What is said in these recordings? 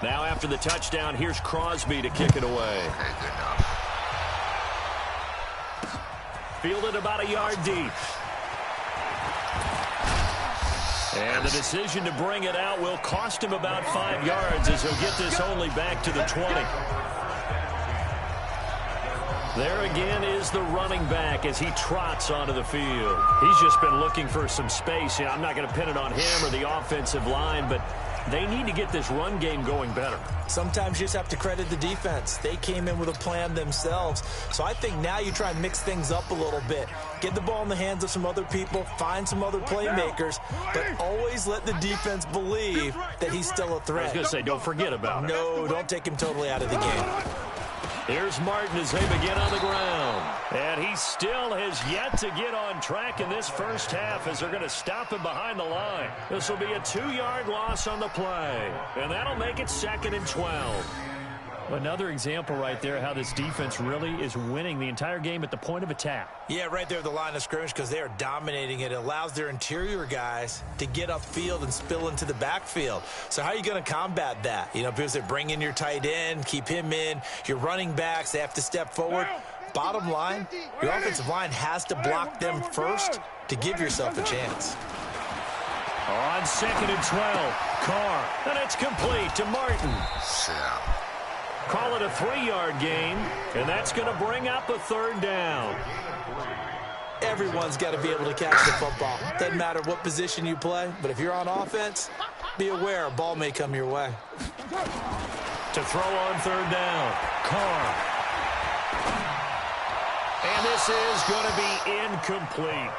Now after the touchdown, here's Crosby to kick it away. Okay, good enough. Fielded about a yard deep. And the decision to bring it out will cost him about 5 yards as he'll get this only back to the 20. There again is the running back as he trots onto the field. He's just been looking for some space. I'm not going to pin it on him or the offensive line, but they need to get this run game going better. Sometimes you just have to credit the defense. They came in with a plan themselves. So I think now you try and mix things up a little bit. Get the ball in the hands of some other people, find some other playmakers, but always let the defense believe that he's still a threat. I was going to say, don't forget about it. No, don't take him totally out of the game. Here's Martin as they begin on the ground. And he still has yet to get on track in this first half as they're going to stop him behind the line. This will be a 2-yard loss on the play. And that'll make it 2nd and 12. Another example right there how this defense really is winning the entire game at the point of attack. Yeah, right there at the line of scrimmage because they are dominating it. It allows their interior guys to get upfield and spill into the backfield. So how are you going to combat that? You know, because they bring in your tight end, keep him in. Your running backs, they have to step forward. Bottom line, your offensive line has to block them first to give yourself a chance. On 2nd and 12, Carr, and it's complete to Martin. Yeah. Call it a 3-yard gain, and that's going to bring up a 3rd down. Everyone's got to be able to catch the football. Doesn't matter what position you play, but if you're on offense, be aware a ball may come your way. To throw on 3rd down, Carr. And this is going to be incomplete.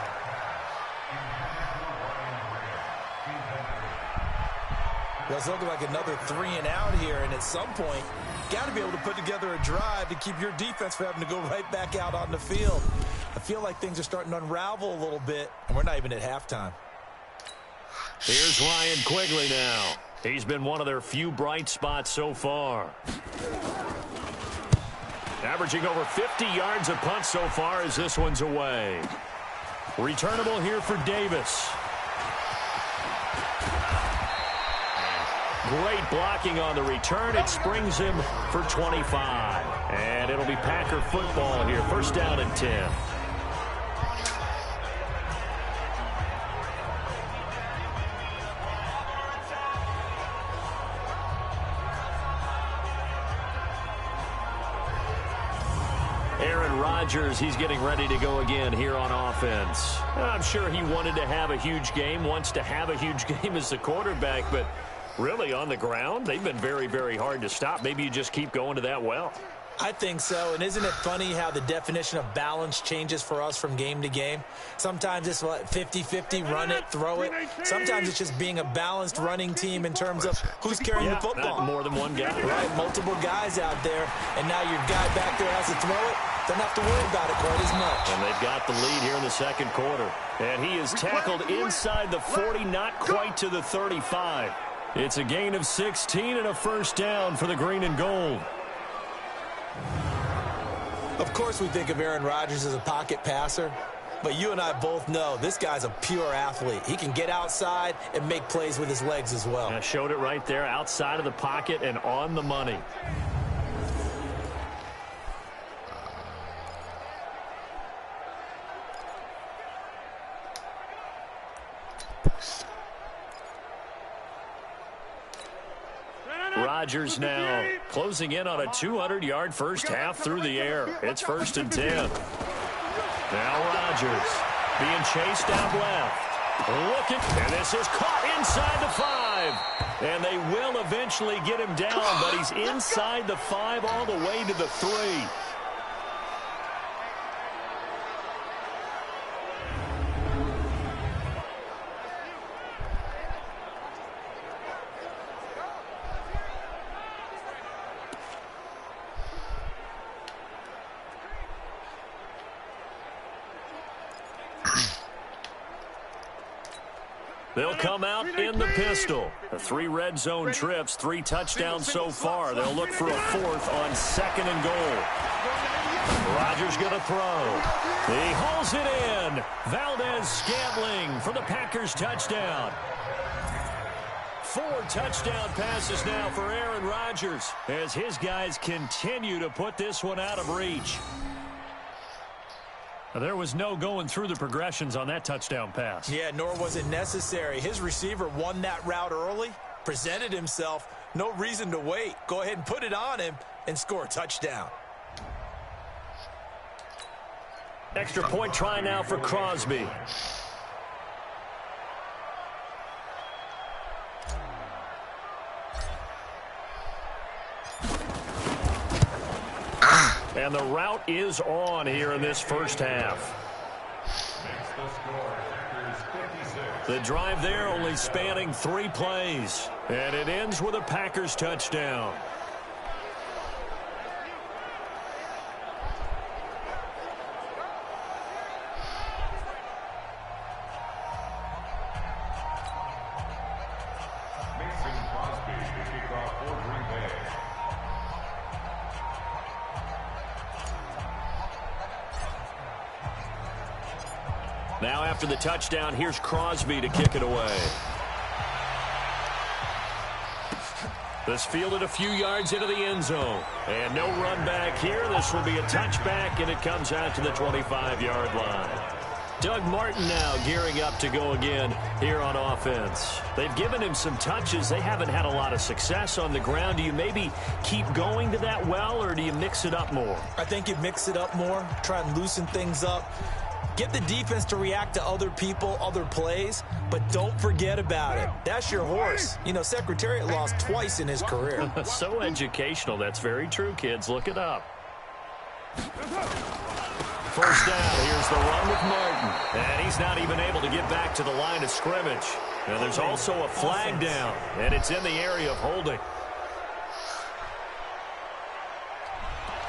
Well, it's looking like another 3 and out here, and at some point, got to be able to put together a drive to keep your defense from having to go right back out on the field. I feel like things are starting to unravel a little bit, and we're not even at halftime. Here's Ryan Quigley now. He's been one of their few bright spots so far. Averaging over 50 yards a punt so far as this one's away. Returnable here for Davis. Great blocking on the return. It springs him for 25. And it'll be Packer football here. 1st down and 10. Aaron Rodgers, he's getting ready to go again here on offense. I'm sure he wanted to have a huge game, wants to have a huge game as the quarterback, but really, on the ground, they've been very, very hard to stop. Maybe you just keep going to that well. I think so, and isn't it funny how the definition of balance changes for us from game to game? Sometimes it's 50-50, run it, throw it. Sometimes it's just being a balanced running team in terms of who's carrying the football. Not more than one guy. Right, multiple guys out there, and now your guy back there has to throw it. Don't have to worry about it quite as much. And they've got the lead here in the 2nd quarter. And he is tackled inside the 40, not quite to the 35. It's a gain of 16 and a 1st down for the green and gold. Of course we think of Aaron Rodgers as a pocket passer, but you and I both know this guy's a pure athlete. He can get outside and make plays with his legs as well. I showed it right there, outside of the pocket and on the money. Rodgers now closing in on a 200-yard first half through the air. It's 1st and 10. Now Rodgers being chased out left. Looking, and this is caught inside the 5. And they will eventually get him down, but he's inside the 5 all the way to the 3. They'll come out in the pistol. 3 red zone trips, 3 touchdowns so far. They'll look for a 4th on 2nd and goal. Rodgers going to throw. He hauls it in. Valdez-Scantling for the Packers touchdown. 4 touchdown passes now for Aaron Rodgers as his guys continue to put this one out of reach. Now, there was no going through the progressions on that touchdown pass. Yeah, nor was it necessary. His receiver won that route early, presented himself. No reason to wait. Go ahead and put it on him and score a touchdown. Extra point try now for Crosby. And the route is on here in this first half. The drive there only spanning 3 plays. And it ends with a Packers touchdown. Now after the touchdown, here's Crosby to kick it away. This fielded a few yards into the end zone. And no run back here. This will be a touchback, and it comes out to the 25-yard line. Doug Martin now gearing up to go again here on offense. They've given him some touches. They haven't had a lot of success on the ground. Do you maybe keep going to that well, or do you mix it up more? I think you mix it up more, try and loosen things up. Get the defense to react to other people, other plays, but don't forget about it. That's your horse. You know, Secretariat lost twice in his career. So educational. That's very true, kids. Look it up. First down. Here's the run with Martin. And he's not even able to get back to the line of scrimmage. And there's also a flag down, and it's in the area of holding.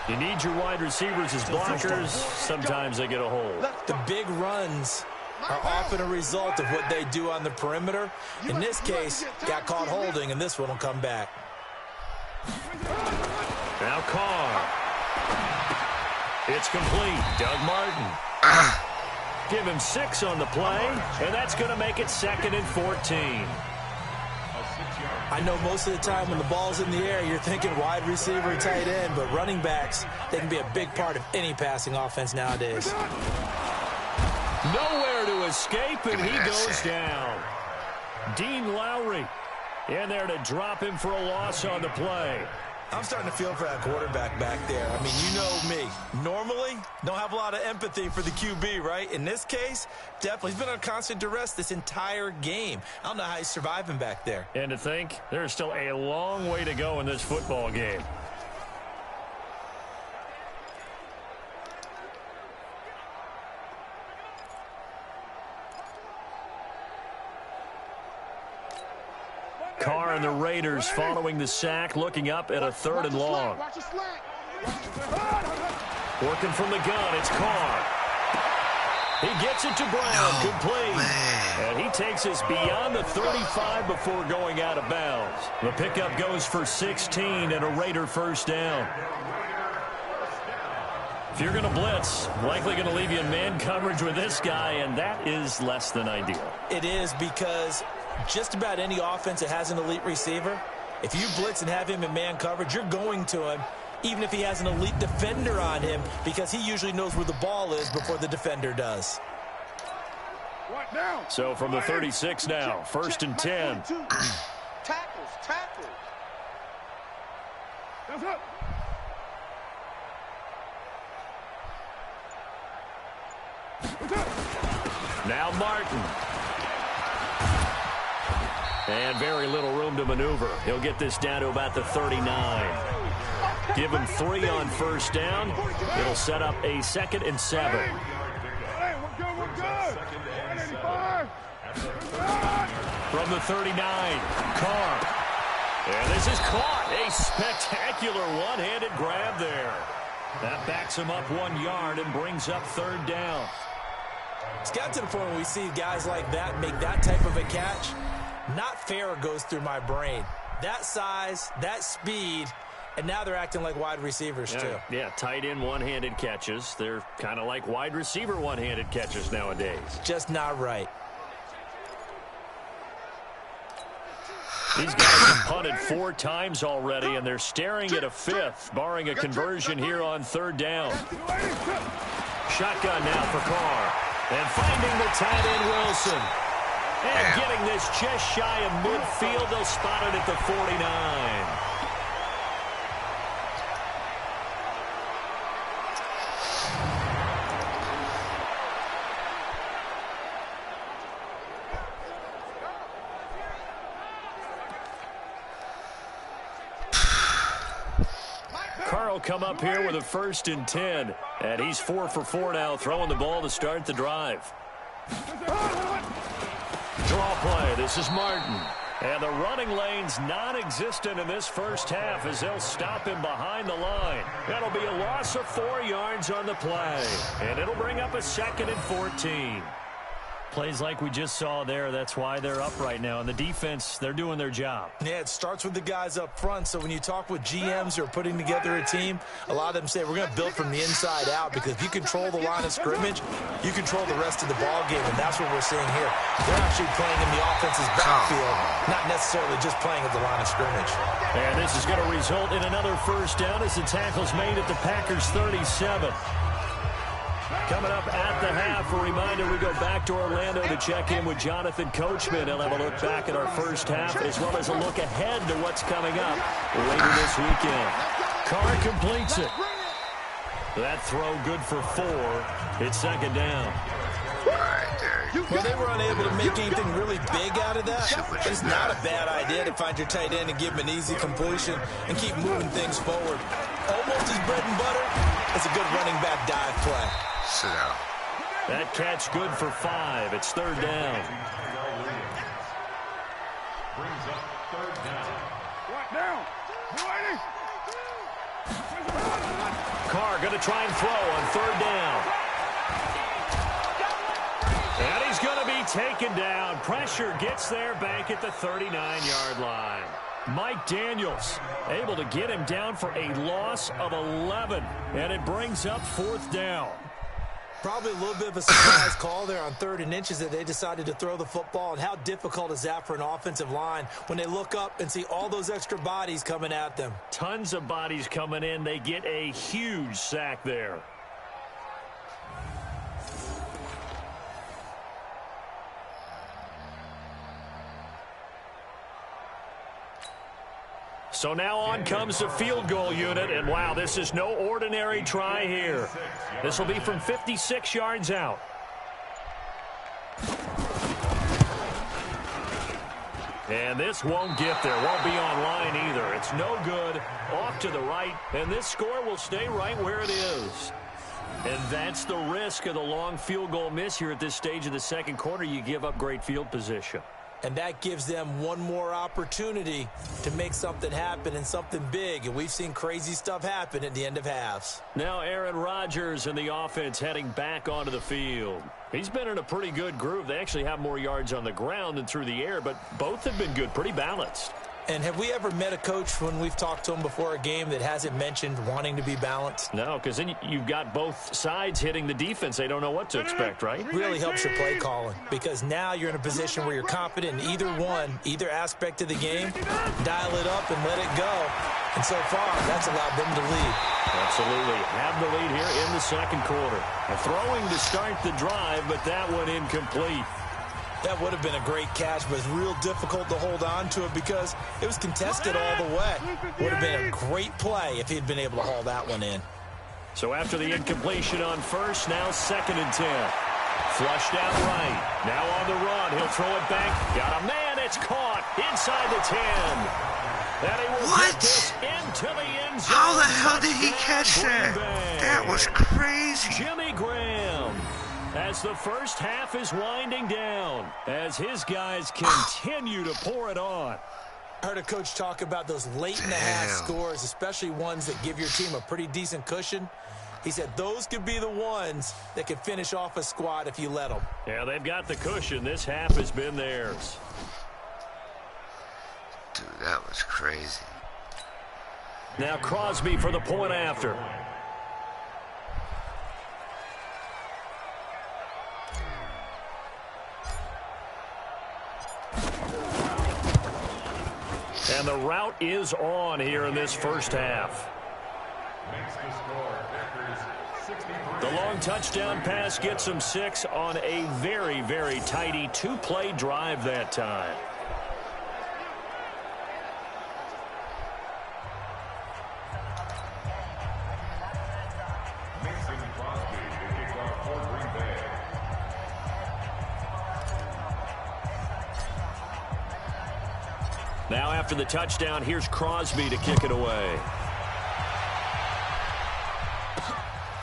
You need your wide receivers as blockers. Sometimes they get a hold. The big runs are often a result of what they do on the perimeter. In this case, got caught holding, and this one will come back. Now Carr. It's complete. Doug Martin. Give him 6 on the play, and that's going to make it 2nd and 14. I know most of the time when the ball's in the air, you're thinking wide receiver, tight end, but running backs, they can be a big part of any passing offense nowadays. Nowhere to escape, and he goes down. Dean Lowry in there to drop him for a loss on the play. I'm starting to feel for that quarterback back there. I mean, you know me. Normally, don't have a lot of empathy for the QB, right? In this case, definitely. He's been on constant duress this entire game. I don't know how he's surviving back there. And to think, there's still a long way to go in this football game. Carr and the Raiders following the sack, looking up at a 3rd and long. Working from the gun, it's Carr. He gets it to Brown, complete. And he takes us beyond the 35 before going out of bounds. The pickup goes for 16 and a Raider first down. If you're going to blitz, likely going to leave you in man coverage with this guy, and that is less than ideal. It is, because just about any offense that has an elite receiver, if you blitz and have him in man coverage, you're going to him, even if he has an elite defender on him, because he usually knows where the ball is before the defender does. So from the 36 now, 1st and 10. Tackles. Now Martin. And very little room to maneuver. He'll get this down to about the 39. Give him 3 on first down. It'll set up a 2nd and 7. From the 39, Carr. And this is caught. A spectacular one-handed grab there. That backs him up 1 yard and brings up 3rd down. It's got to the point where we see guys like that make that type of a catch. Not fair goes through my brain. That size, that speed, And now they're acting like wide receivers, too. Yeah, tight end one-handed catches. They're kind of like wide receiver one-handed catches nowadays. Just not right. These guys have punted 4 times already, and they're staring at a 5th, barring a conversion here on 3rd down. Shotgun now for Carr. And finding the tight end, Wilson. And getting this just shy of midfield. They'll spot it at the 49. Carl come up here with a 1st and 10. And he's 4 for 4 now, throwing the ball to start the drive. Draw play. This is Martin. And the running lane's non-existent in this first half as they'll stop him behind the line. That'll be a loss of 4 yards on the play. And it'll bring up a 2nd and 14. Plays like we just saw there, that's why they're up right now. And the defense, they're doing their job. Yeah, it starts with the guys up front. So when you talk with GMs who are putting together a team, a lot of them say we're going to build from the inside out, because if you control the line of scrimmage, you control the rest of the ball game, and that's what we're seeing here. They're actually playing in the offense's backfield, not necessarily just playing at the line of scrimmage. And this is going to result in another 1st down as the tackle's made at the Packers' 37. Coming up at the half, a reminder, we go back to Orlando to check in with Jonathan Coachman. He'll have a look back at our first half, as well as a look ahead to what's coming up later this weekend. Carr completes it. That throw good for 4. It's 2nd down. Well, they were unable to make anything really big out of that. It's not a bad idea to find your tight end and give him an easy completion and keep moving things forward. Almost his bread and butter. It's a good running back dive play. Sit down. That catch good for 5. It's 3rd down. Brings up 3rd down. Right down. Carr going to try and throw on 3rd down. And he's going to be taken down. Pressure gets there back at the 39-yard line. Mike Daniels able to get him down for a loss of 11. And it brings up 4th down. Probably a little bit of a surprise call there on 3rd and inches that they decided to throw the football. And how difficult is that for an offensive line when they look up and see all those extra bodies coming at them? Tons of bodies coming in. They get a huge sack there. So now on comes the field goal unit, and wow, this is no ordinary try here. This will be from 56 yards out. And this won't get there, won't be online either. It's no good, off to the right, and this score will stay right where it is. And that's the risk of the long field goal miss here at this stage of the 2nd quarter. You give up great field position. And that gives them one more opportunity to make something happen and something big. And we've seen crazy stuff happen at the end of halves. Now Aaron Rodgers and the offense heading back onto the field. He's been in a pretty good groove. They actually have more yards on the ground than through the air, but both have been good, pretty balanced. And have we ever met a coach when we've talked to him before a game that hasn't mentioned wanting to be balanced? No, because then you've got both sides hitting the defense. They don't know what to expect, right? Really helps your play calling, because now you're in a position where you're confident in either aspect of the game. Dial it up and let it go. And so far, that's allowed them to lead. Absolutely. Have the lead here in the 2nd quarter. A throwing to start the drive, but that one incomplete. That would have been a great catch, but it's real difficult to hold on to it because it was contested all the way. Would have been a great play if he'd been able to haul that one in. So after the incompletion on 1st, now 2nd and 10. Flushed out right. Now on the run. He'll throw it back. Got a man. It's caught inside the 10. And he will get this into the end zone. How the hell did he catch that? That was crazy. Jimmy Graham. As the first half is winding down, as his guys continue to pour it on. I heard a coach talk about those late-in-the-half scores, especially ones that give your team a pretty decent cushion. He said those could be the ones that could finish off a squad if you let them. Yeah, they've got the cushion. This half has been theirs. Dude, that was crazy. Now Crosby for the point after. And the route is on here in this first half. The long touchdown pass gets him 6 on a very, very tidy 2-play drive that time. Now after the touchdown, here's Crosby to kick it away.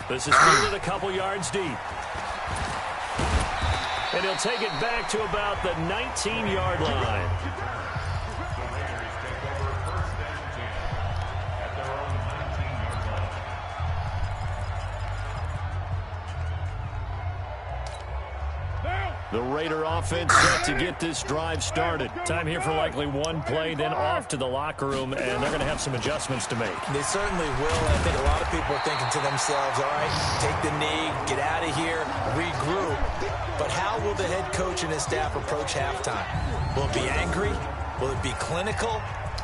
This is fielded a couple yards deep. And he'll take it back to about the 19-yard line. The Raider offense set to get this drive started. Time here for likely one play, then off to the locker room, and they're going to have some adjustments to make. They certainly will. I think a lot of people are thinking to themselves, all right, take the knee, get out of here, regroup. But how will the head coach and his staff approach halftime? Will it be angry? Will it be clinical?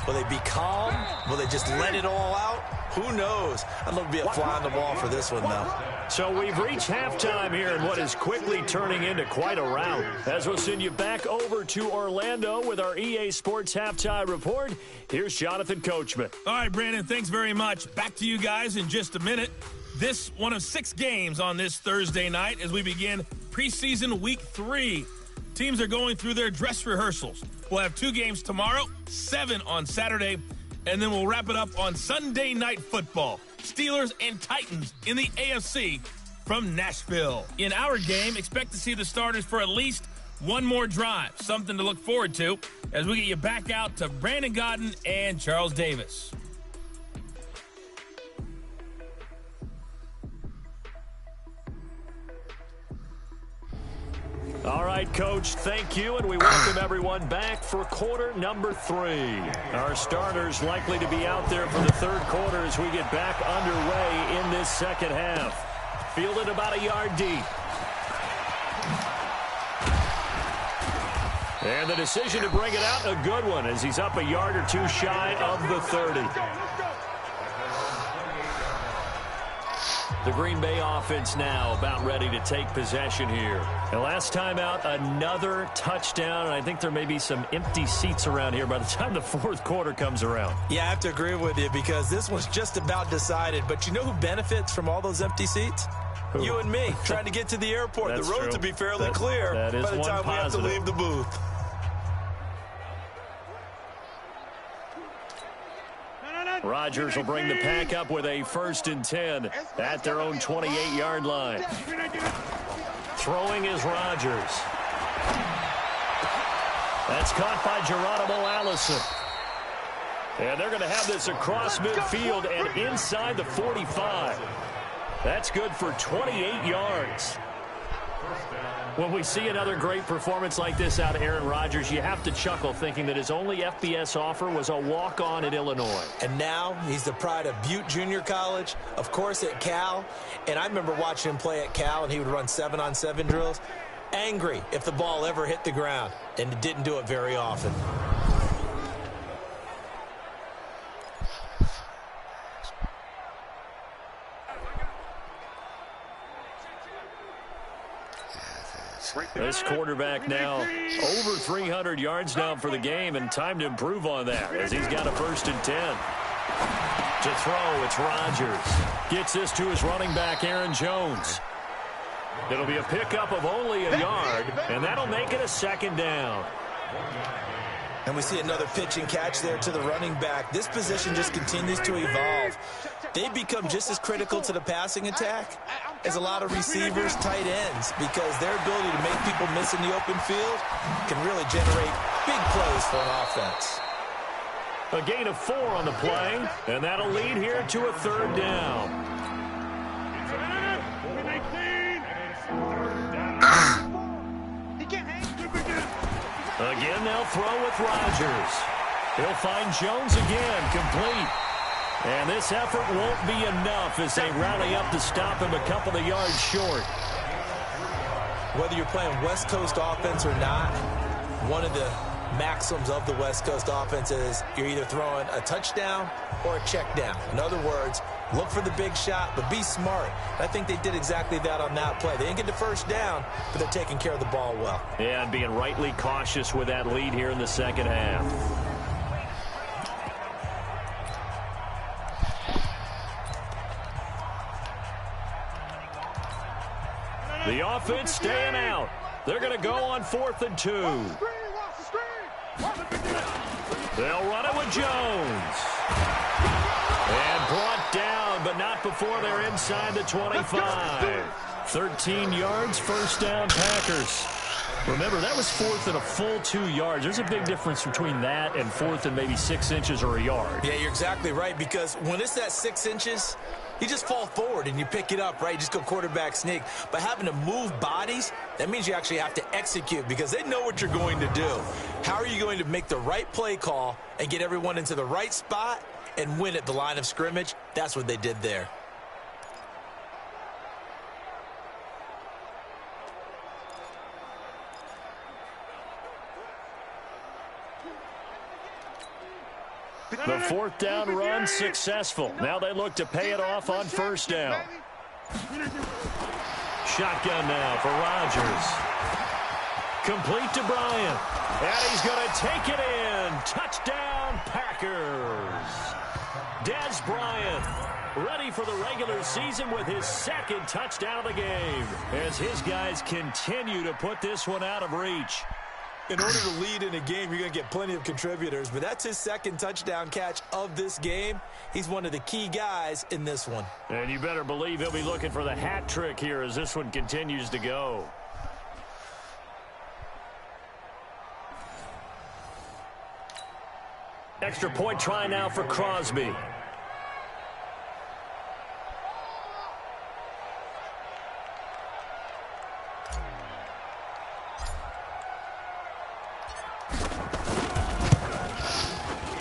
Will they be calm? Will they just let it all out? Who knows? I'd love to be a fly on the wall for this one, though. So we've reached halftime here in what is quickly turning into quite a rout. As we'll send you back over to Orlando with our EA Sports Halftime Report, here's Jonathan Coachman. All right, Brandon, thanks very much. Back to you guys in just a minute. This one of 6 games on this Thursday night as we begin preseason week 3. Teams are going through their dress rehearsals. We'll have 2 games tomorrow, 7 on Saturday, and then we'll wrap it up on Sunday Night Football. Steelers and Titans in the AFC from Nashville. In our game, expect to see the starters for at least one more drive. Something to look forward to as we get you back out to Brandon Godden and Charles Davis. All right, Coach, thank you, and we welcome everyone back for quarter number 3. Our starters likely to be out there for the third quarter as we get back underway in this second half. Fielded about a yard deep. And the decision to bring it out, a good one, as he's up a yard or 2 shy of the 30. The Green Bay offense now about ready to take possession here. And last time out, another touchdown, and I think there may be some empty seats around here by the time the fourth quarter comes around. Yeah, I have to agree with you because this one's just about decided. But you know who benefits from all those empty seats? Who? You and me, trying to get to the airport. The roads will be fairly clear by the time we have to leave the booth. Rodgers will bring the pack up with a 1st and 10 at their own 28-yard line. Throwing is Rodgers. That's caught by Geronimo Allison. And they're going to have this across midfield and inside the 45. That's good for 28 yards. When we see another great performance like this out of Aaron Rodgers, you have to chuckle thinking that his only FBS offer was a walk-on at Illinois. And now he's the pride of Butte Junior College, of course at Cal. And I remember watching him play at Cal, and he would run 7-on-7 drills. Angry if the ball ever hit the ground, and didn't do it very often. This quarterback now over 300 yards now for the game, and time to improve on that as he's got a 1st and 10. To throw, it's Rodgers. Gets this to his running back, Aaron Jones. It'll be a pickup of only a yard, and that'll make it a 2nd down. And we see another pitch and catch there to the running back. This position just continues to evolve. They become just as critical to the passing attack as a lot of receivers, tight ends, because their ability to make people miss in the open field can really generate big plays for an offense. A gain of 4 on the play, and that'll lead here to a 3rd down. Again, they'll throw with Rodgers. He'll find Jones again, complete. And this effort won't be enough as they rally up to stop him a couple of yards short. Whether you're playing West Coast offense or not, one of the maxims of the West Coast offense is you're either throwing a touchdown or a check down. In other words, look for the big shot, but be smart. I think they did exactly that on that play. They didn't get the first down, but they're taking care of the ball well. Yeah, and being rightly cautious with that lead here in the second half. The offense staying out. They're going to go on 4th and 2. They'll run it with Jones. And brought down, but not before they're inside the 25. 13 yards, first down, Packers. Remember, that was 4th and a full 2 yards. There's a big difference between that and 4th and maybe 6 inches or a yard. Yeah, you're exactly right, because when it's that 6 inches, you just fall forward and you pick it up, right? You just go quarterback sneak. But having to move bodies, that means you actually have to execute because they know what you're going to do. How are you going to make the right play call and get everyone into the right spot and win at the line of scrimmage? That's what they did there. The 4th down run successful. Now they look to pay it off on 1st down. Shotgun now for Rodgers. Complete to Bryant. And he's going to take it in. Touchdown, Packers. Dez Bryant ready for the regular season with his 2nd touchdown of the game as his guys continue to put this one out of reach. In order to lead in a game, you're going to get plenty of contributors, but that's his 2nd touchdown catch of this game. He's one of the key guys in this one. And you better believe he'll be looking for the hat trick here as this one continues to go. Extra point try now for Crosby.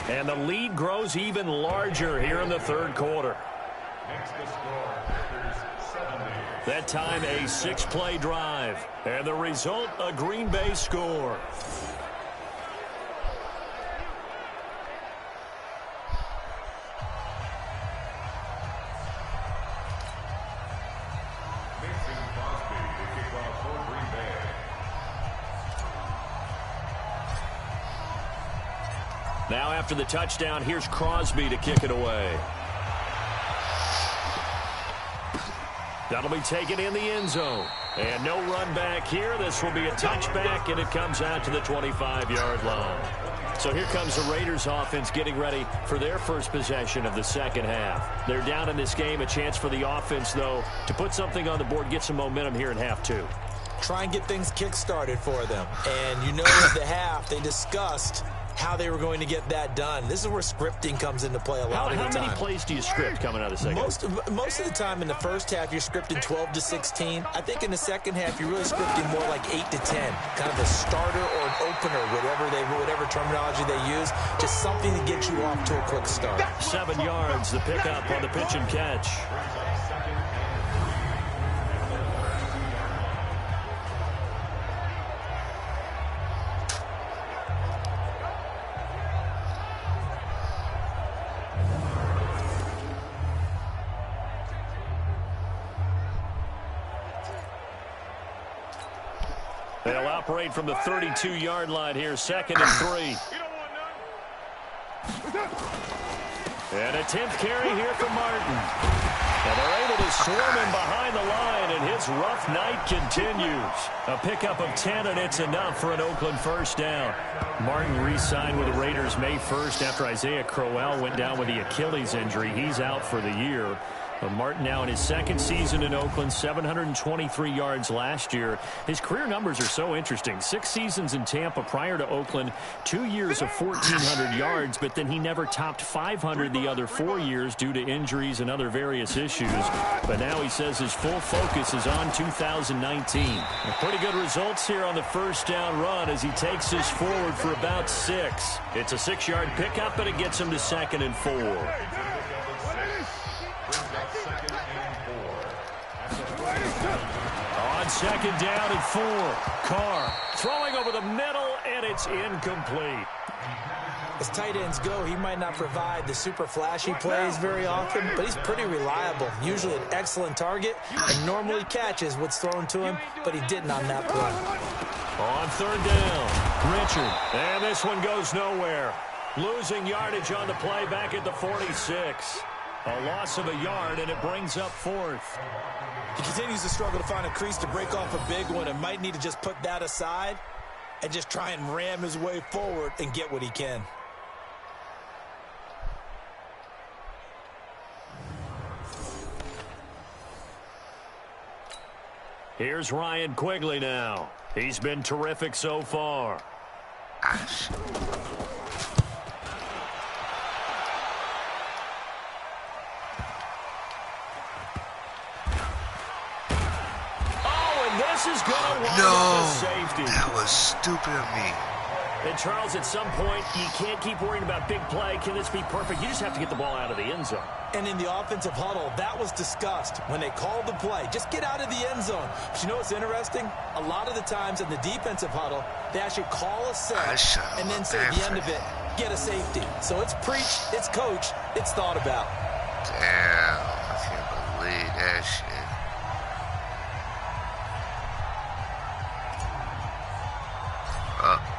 And the lead grows even larger here in the 3rd quarter. Next to score, Packers 70. That time a 6-play drive. And the result, a Green Bay score. Mason Crosby to kick off for Green Bay. Now after the touchdown, here's Crosby to kick it away. That'll be taken in the end zone. And no run back here. This will be a touchback, and it comes out to the 25-yard line. So here comes the Raiders offense getting ready for their first possession of the second half. They're down in this game. A chance for the offense, though, to put something on the board, get some momentum here in half 2. Try and get things kick-started for them. And you know at the half, they discussed how they were going to get that done. This is where scripting comes into play a lot of the time. How many plays do you script coming out of the second half? Most of the time in the first half, you're scripting 12 to 16. I think in the second half, you're really scripting more like 8 to 10. Kind of a starter or an opener, whatever terminology they use. Just something to get you off to a quick start. 7 yards, the pickup on the pitch and catch. They'll operate from the 32-yard line here, 2nd and 3. And a 10th carry here for Martin. And they're able to swarm him behind the line, and his rough night continues. A pickup of 10, and it's enough for an Oakland first down. Martin re-signed with the Raiders May 1st after Isaiah Crowell went down with the Achilles injury. He's out for the year. But Martin now in his 2nd season in Oakland, 723 yards last year. His career numbers are so interesting. 6 seasons in Tampa prior to Oakland, 2 years of 1,400 yards, but then he never topped 500 the other 4 years due to injuries and other various issues. But now he says his full focus is on 2019. Pretty good results here on the first down run as he takes this forward for about 6. It's a 6-yard pickup, and it gets him to 2nd and 4. second down and 4. Carr throwing over the middle, and it's incomplete. As tight ends go, he might not provide the super flashy plays very often, but he's pretty reliable. Usually an excellent target and normally catches what's thrown to him, but he didn't on that play. On third down, Richard. And this one goes nowhere. Losing yardage on the play back at the 46. A loss of a yard, and it brings up 4th. He continues to struggle to find a crease to break off a big one and might need to just put that aside and just try and ram his way forward and get what he can. Here's Ryan Quigley now. He's been terrific so far. This is going to wind up the safety. That was stupid of me. And, Charles, at some point, you can't keep worrying about big play. Can this be perfect? You just have to get the ball out of the end zone. And in the offensive huddle, that was discussed when they called the play. Just get out of the end zone. But you know what's interesting? A lot of the times in the defensive huddle, they actually call a set and then say at the end of it, get a safety. So it's preached, it's coached, it's thought about. Damn, I can't believe that shit.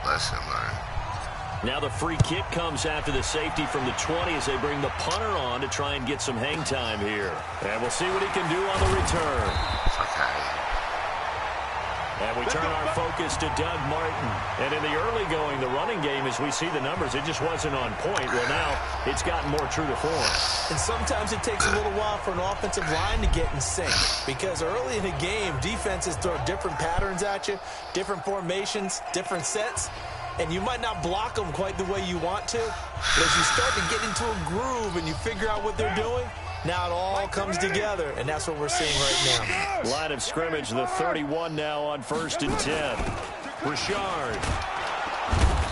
Lesson learned. Now the free kick comes after the safety from the 20 as they bring the punter on to try and get some hang time here. And we'll see what he can do on the return. Fuck out of here. And we turn our focus to Doug Martin. And in the early going, the running game, as we see the numbers, it just wasn't on point. Well, now it's gotten more true to form. And sometimes it takes a little while for an offensive line to get in sync. Because early in the game, defenses throw different patterns at you, different formations, different sets. And you might not block them quite the way you want to. But as you start to get into a groove and you figure out what they're doing, now it all comes together, and that's what we're seeing right now. Line of scrimmage, the 31 now on 1st and 10. Richard.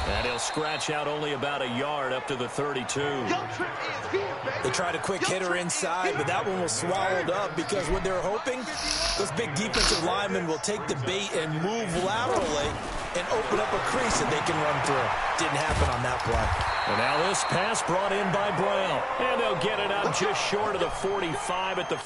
And he'll scratch out only about a yard up to the 32. They tried a quick hitter inside, but that one was swallowed up because what they're hoping, those big defensive linemen will take the bait and move laterally and open up a crease that they can run through. Didn't happen on that play. And now this pass brought in by Brown. And they'll get it out just short of the 45 at the...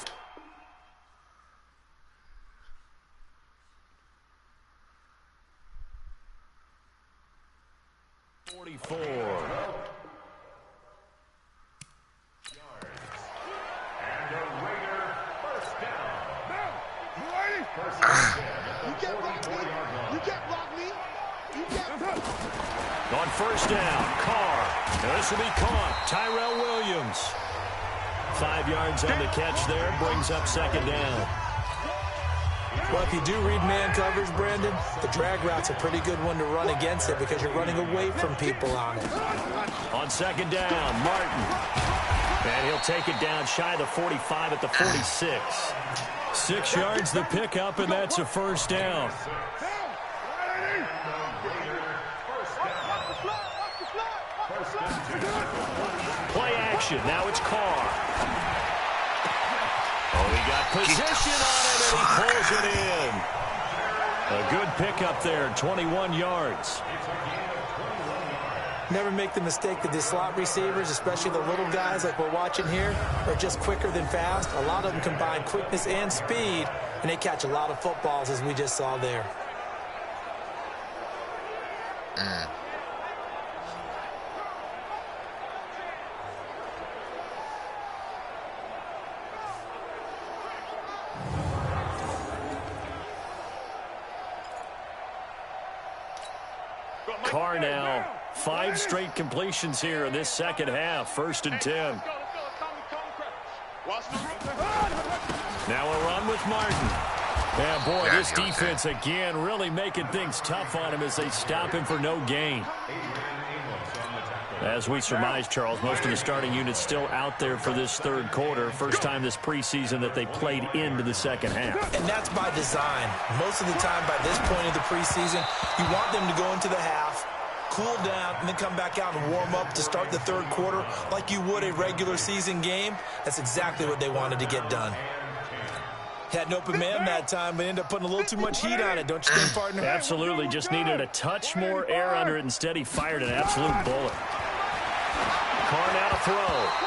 On 1st down, Carr. And this will be caught. Tyrell Williams. 5 yards on the catch there. Brings up 2nd down. Well, if you do read man coverage, Brandon, the drag route's a pretty good one to run against it because you're running away from people on it. On 2nd down, Martin. And he'll take it down shy of the 45 at the 46. 6 yards the pickup, and that's a 1st down. Play action. Now it's Carr. Oh, he got position on it, and he pulls it in. A good pickup there, 21 yards. Never make the mistake that the slot receivers, especially the little guys like we're watching here, are just quicker than fast. A lot of them combine quickness and speed, and they catch a lot of footballs, as we just saw there. Carr now, 5 straight completions here in this second half. 1st and 10. Now a run with Martin. Yeah, boy, this defense again really making things tough on him as they stop him for no gain. As we surmise, Charles, most of the starting units still out there for this 3rd quarter. First time this preseason that they played into the second half. And that's by design. Most of the time by this point of the preseason, you want them to go into the half, cool down, and then come back out and warm up to start the 3rd quarter like you would a regular season game. That's exactly what they wanted to get done. Had an open man that time, but ended up putting a little too much heat on it. Don't you think, partner? Absolutely. Just needed a touch more air under it. Instead, he fired an absolute bullet. Carr now to throw,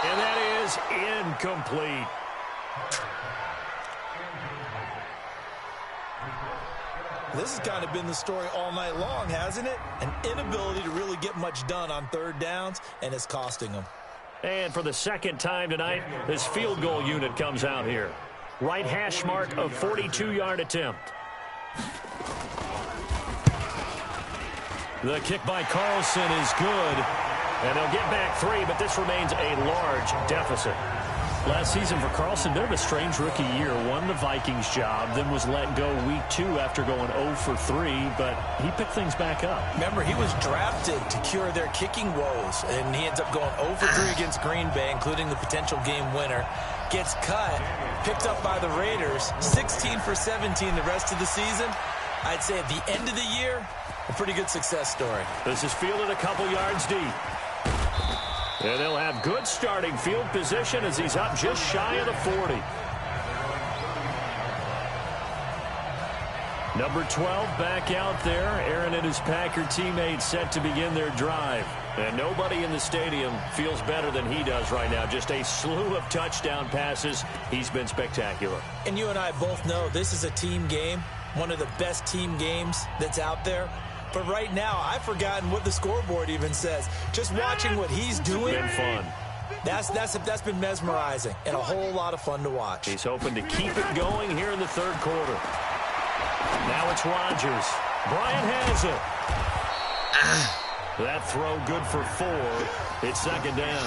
and that is incomplete. This has kind of been the story all night long, hasn't it? An inability to really get much done on third downs, and it's costing them. And for the second time tonight, this field goal unit comes out here. Right hash mark of 42-yard attempt. The kick by Carlson is good. And they'll get back 3, but this remains a large deficit. Last season for Carlson, bit of a strange rookie year. Won the Vikings job, then was let go week 2 after going 0 for 3, but he picked things back up. Remember, he was drafted to cure their kicking woes, and he ends up going 0 for 3 against Green Bay, including the potential game winner. Gets cut, picked up by the Raiders, 16 for 17 the rest of the season. I'd say at the end of the year, a pretty good success story. This is fielded a couple yards deep. And they'll have good starting field position as he's up just shy of the 40. Number 12 back out there. Aaron and his Packer teammates set to begin their drive. And nobody in the stadium feels better than he does right now. Just a slew of touchdown passes. He's been spectacular. And you and I both know this is a team game, one of the best team games that's out there. But right now, I've forgotten what the scoreboard even says. Just watching what he's doing. Been fun. That's been mesmerizing and a whole lot of fun to watch. He's hoping to keep it going here in the third quarter. Now it's Rodgers. Bryant has it. That throw good for 4. It's second down.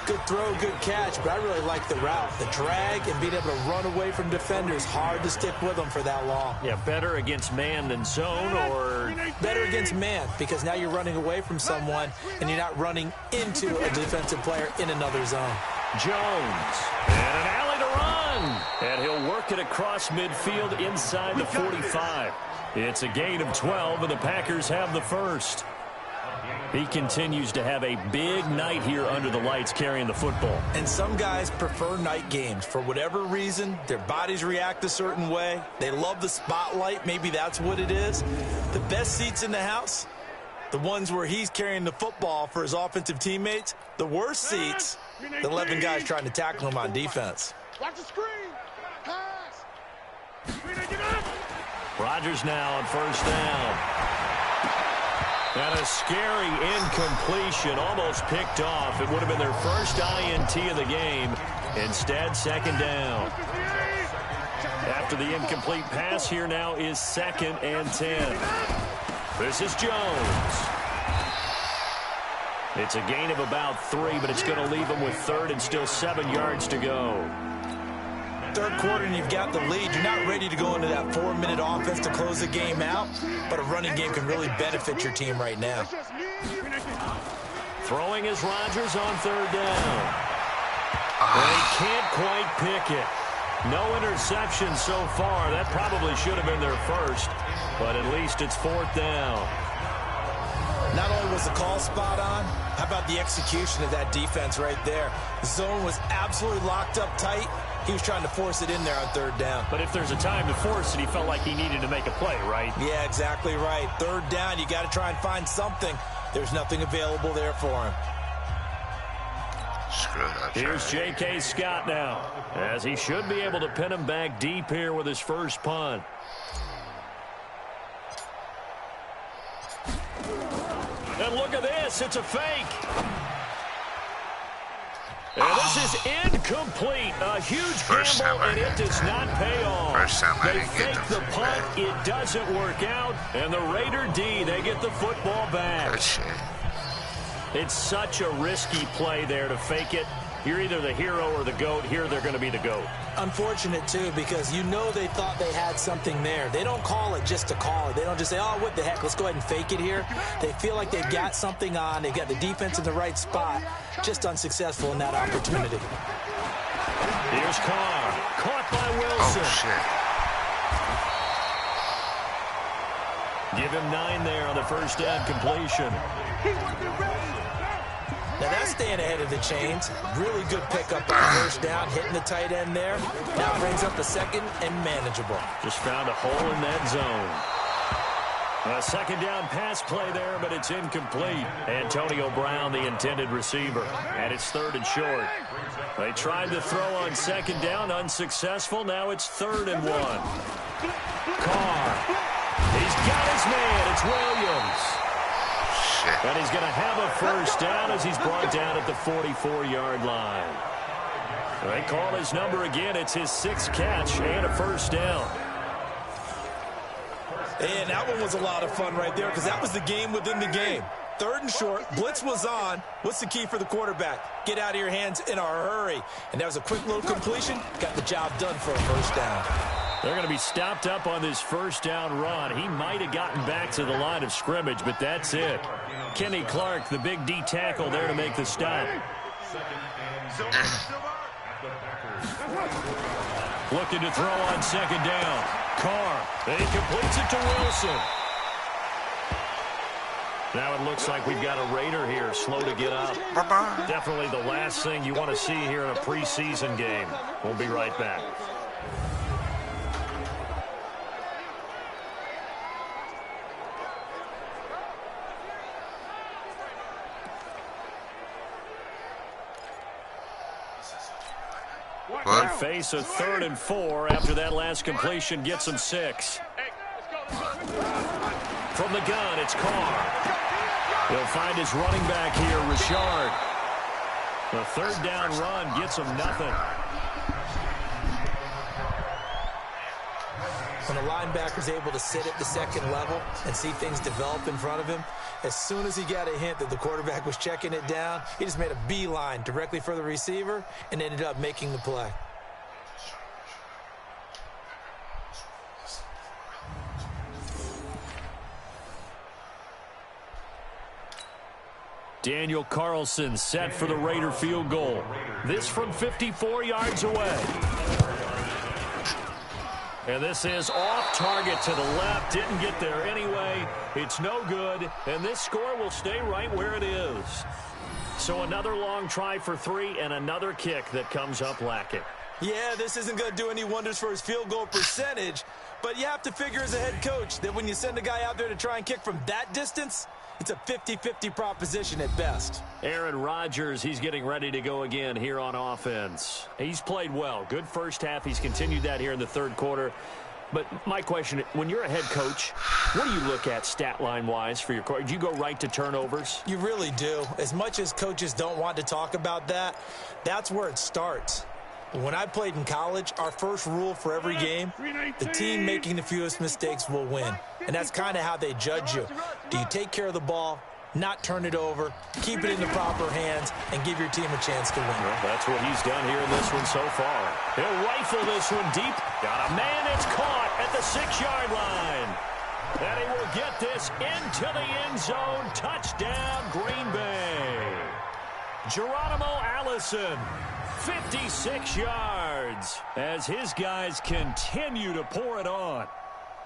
Good throw, good catch, but I really like the route. The drag and being able to run away from defenders, hard to stick with them for that long. Yeah, better against man than zone, or? Better against man, because now you're running away from someone and you're not running into a defensive player in another zone. Jones, and an alley to run. And he'll work it across midfield inside the 45. It's a gain of 12, and the Packers have the first. He continues to have a big night here under the lights carrying the football. And some guys prefer night games. For whatever reason, their bodies react a certain way. They love the spotlight. Maybe that's what it is. The best seats in the house, the ones where he's carrying the football for his offensive teammates. The worst seats, the 11 guys trying to tackle him on defense. Watch the screen. Pass. Rodgers now on first down. And a scary incompletion, almost picked off. It would have been their first INT of the game. Instead, second down. After the incomplete pass, here now is 2nd and 10. This is Jones. It's a gain of about 3, but it's going to leave him with 3rd and still 7 yards to go. Third quarter and you've got the lead. You're not ready to go into that 4-minute offense to close the game out, but a running game can really benefit your team right now. Throwing is Rodgers on 3rd down. They can't quite pick it. No interception so far. That probably should have been their first, but at least it's 4th down. Not only was the call spot on, how about the execution of that defense right there? The zone was absolutely locked up tight. He was trying to force it in there on 3rd down. But if there's a time to force it, he felt like he needed to make a play, right? Yeah, exactly right. 3rd down, you got to try and find something. There's nothing available there for him. Here's J.K. Scott now, as he should be able to pin him back deep here with his first punt. And look at this. It's a fake. And this is incomplete. A huge gamble, and it does not pay off. They fake the punt. It doesn't work out. And the Raider D, they get the football back. Good shit. It's such a risky play there to fake it. You're either the hero or the GOAT. Here they're going to be the GOAT. Unfortunate, too, because you know they thought they had something there. They don't call it just to call it. They don't just say, oh, what the heck, let's go ahead and fake it here. They feel like they've got something on. They've got the defense in the right spot. Just unsuccessful in that opportunity. Here's Carr. Caught by Wilson. Oh, shit. Give him 9 there on the first down completion. Now that's staying ahead of the chains. Really good pickup on first down, hitting the tight end there. Now brings up the second and manageable. Just found a hole in that zone. A second down pass play there, but it's incomplete. Antonio Brown, the intended receiver. And it's 3rd and short. They tried to throw on second down, unsuccessful. Now it's 3rd and 1. Carr. He's got his man. It's Williams. And he's going to have a first down as he's brought down at the 44-yard line. They call his number again. It's his 6th catch and a first down. And that one was a lot of fun right there because that was the game within the game. 3rd and short, blitz was on. What's the key for the quarterback? Get out of your hands in a hurry. And that was a quick little completion. Got the job done for a first down. They're going to be stopped up on this first down run. He might have gotten back to the line of scrimmage, but that's it. Kenny Clark, the big D tackle there to make the stop. Looking to throw on second down. Carr, and he completes it to Wilson. Now it looks like we've got a Raider here, slow to get up. Bye-bye. Definitely the last thing you want to see here in a preseason game. We'll be right back. They face a 3rd and 4 after that last completion gets them 6. From the gun, it's Carr. He'll find his running back here, Richard. The 3rd down run gets him nothing. When the linebacker's able to sit at the second level and see things develop in front of him, as soon as he got a hint that the quarterback was checking it down, he just made a beeline directly for the receiver and ended up making the play. Daniel Carlson set for the Raider field goal. This from 54 yards away. And this is off target to the left. Didn't get there anyway. It's no good. And this score will stay right where it is. So another long try for 3 and another kick that comes up lacking. Yeah, this isn't going to do any wonders for his field goal percentage. But you have to figure as a head coach that when you send a guy out there to try and kick from that distance, it's a 50-50 proposition at best. Aaron Rodgers, he's getting ready to go again here on offense. He's played well. Good first half. He's continued that here in the 3rd quarter. But my question, when you're a head coach, what do you look at stat line-wise for your coach? Do you go right to turnovers? You really do. As much as coaches don't want to talk about that, that's where it starts. When I played in college, our first rule for every game, the team making the fewest mistakes will win. And that's kind of how they judge you. Do you take care of the ball, not turn it over, keep it in the proper hands, and give your team a chance to win? Well, that's what he's done here in this one so far. He'll rifle this one deep. Got a man. It's caught at the 6-yard line. And he will get this into the end zone. Touchdown, Green Bay. Geronimo Allison. 56 yards as his guys continue to pour it on.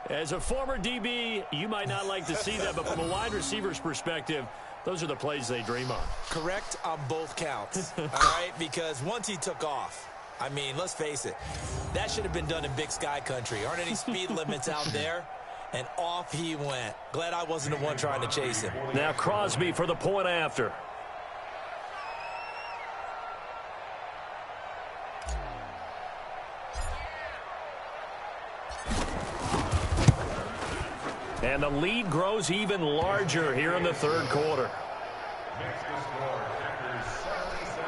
As a former DB, you might not like to see that, but from a wide receiver's perspective, those are the plays they dream of. Correct on both counts, all right? Because once he took off, I mean, let's face it, that should have been done in Big Sky country. Aren't any speed limits out there? And off he went. Glad I wasn't the one trying to chase him. Now Crosby for the point after. And the lead grows even larger here in the 3rd quarter.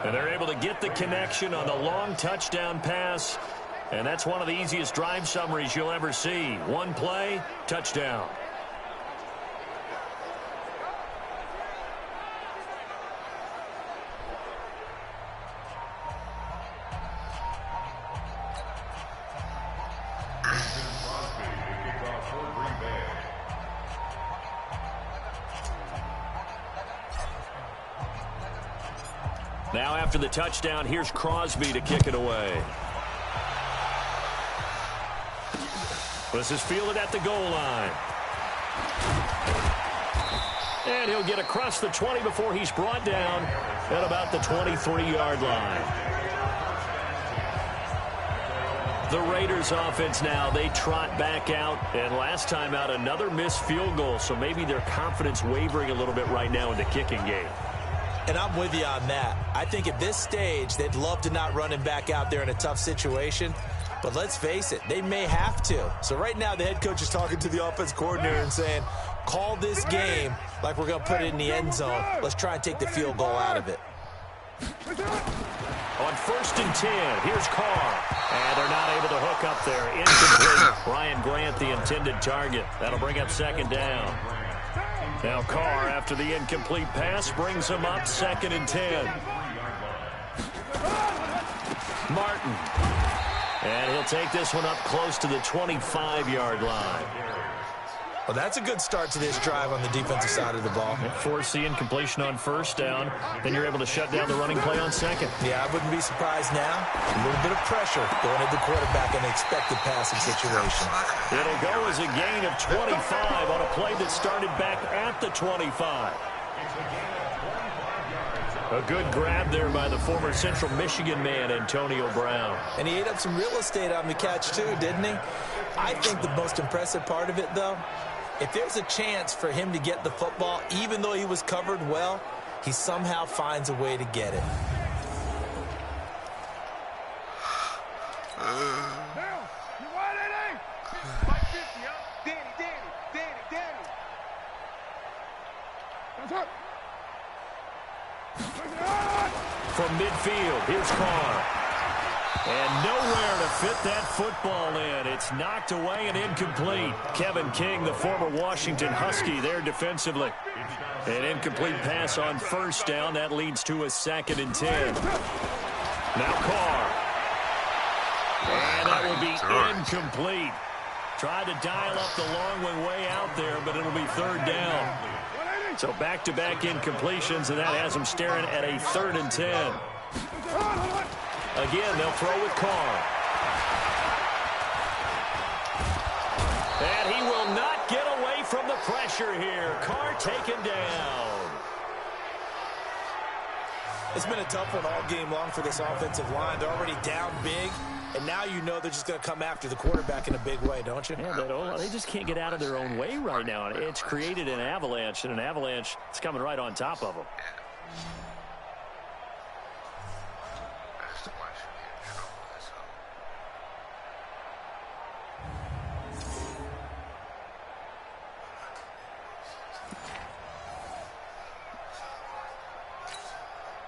And they're able to get the connection on the long touchdown pass. And that's one of the easiest drive summaries you'll ever see. One play, touchdown. Now after the touchdown, here's Crosby to kick it away. This is fielded at the goal line. And he'll get across the 20 before he's brought down at about the 23-yard line. The Raiders offense now, they trot back out. And last time out, another missed field goal. So maybe their confidence wavering a little bit right now in the kicking game. And I'm with you on that. I think at this stage, they'd love to not run him back out there in a tough situation. But let's face it, they may have to. So right now, the head coach is talking to the offense coordinator and saying, call this game like we're going to put it in the end zone. Let's try and take the field goal out of it. On 1st and 10, here's Carr. And they're not able to hook up there. Incomplete. Ryan Grant, the intended target. That'll bring up 2nd down. Now Carr, after the incomplete pass, brings him up 2nd and 10. Martin. And he'll take this one up close to the 25-yard line. Well, that's a good start to this drive on the defensive side of the ball. Force the incompletion on 1st down. Then you're able to shut down the running play on 2nd. Yeah, I wouldn't be surprised now. A little bit of pressure going at the quarterback in an expected passing situation. It'll go as a gain of 25 on a play that started back at the 25. A good grab there by the former Central Michigan man, Antonio Brown. And he ate up some real estate on the catch, too, didn't he? I think the most impressive part of it, though, if there's a chance for him to get the football, even though he was covered well, he somehow finds a way to get it. Now, you want it, eh? Like 50, huh? Danny. That's up. From midfield, here's Carr. And nowhere to fit that football in. It's knocked away and incomplete. Kevin King, the former Washington Husky, there defensively. An incomplete pass on 1st down. That leads to a 2nd and 10. Now Carr. And that will be incomplete. Tried to dial up the long one way out there, but it'll be 3rd down. So back-to-back incompletions, and that has them staring at a 3rd and 10. Again, they'll throw with Carr. And he will not get away from the pressure here. Carr taken down. It's been a tough one all game long for this offensive line. They're already down big, and now you know they're just going to come after the quarterback in a big way, don't you? Yeah, but they just can't get out of their own way right now. It's created an avalanche, and an avalanche is coming right on top of them.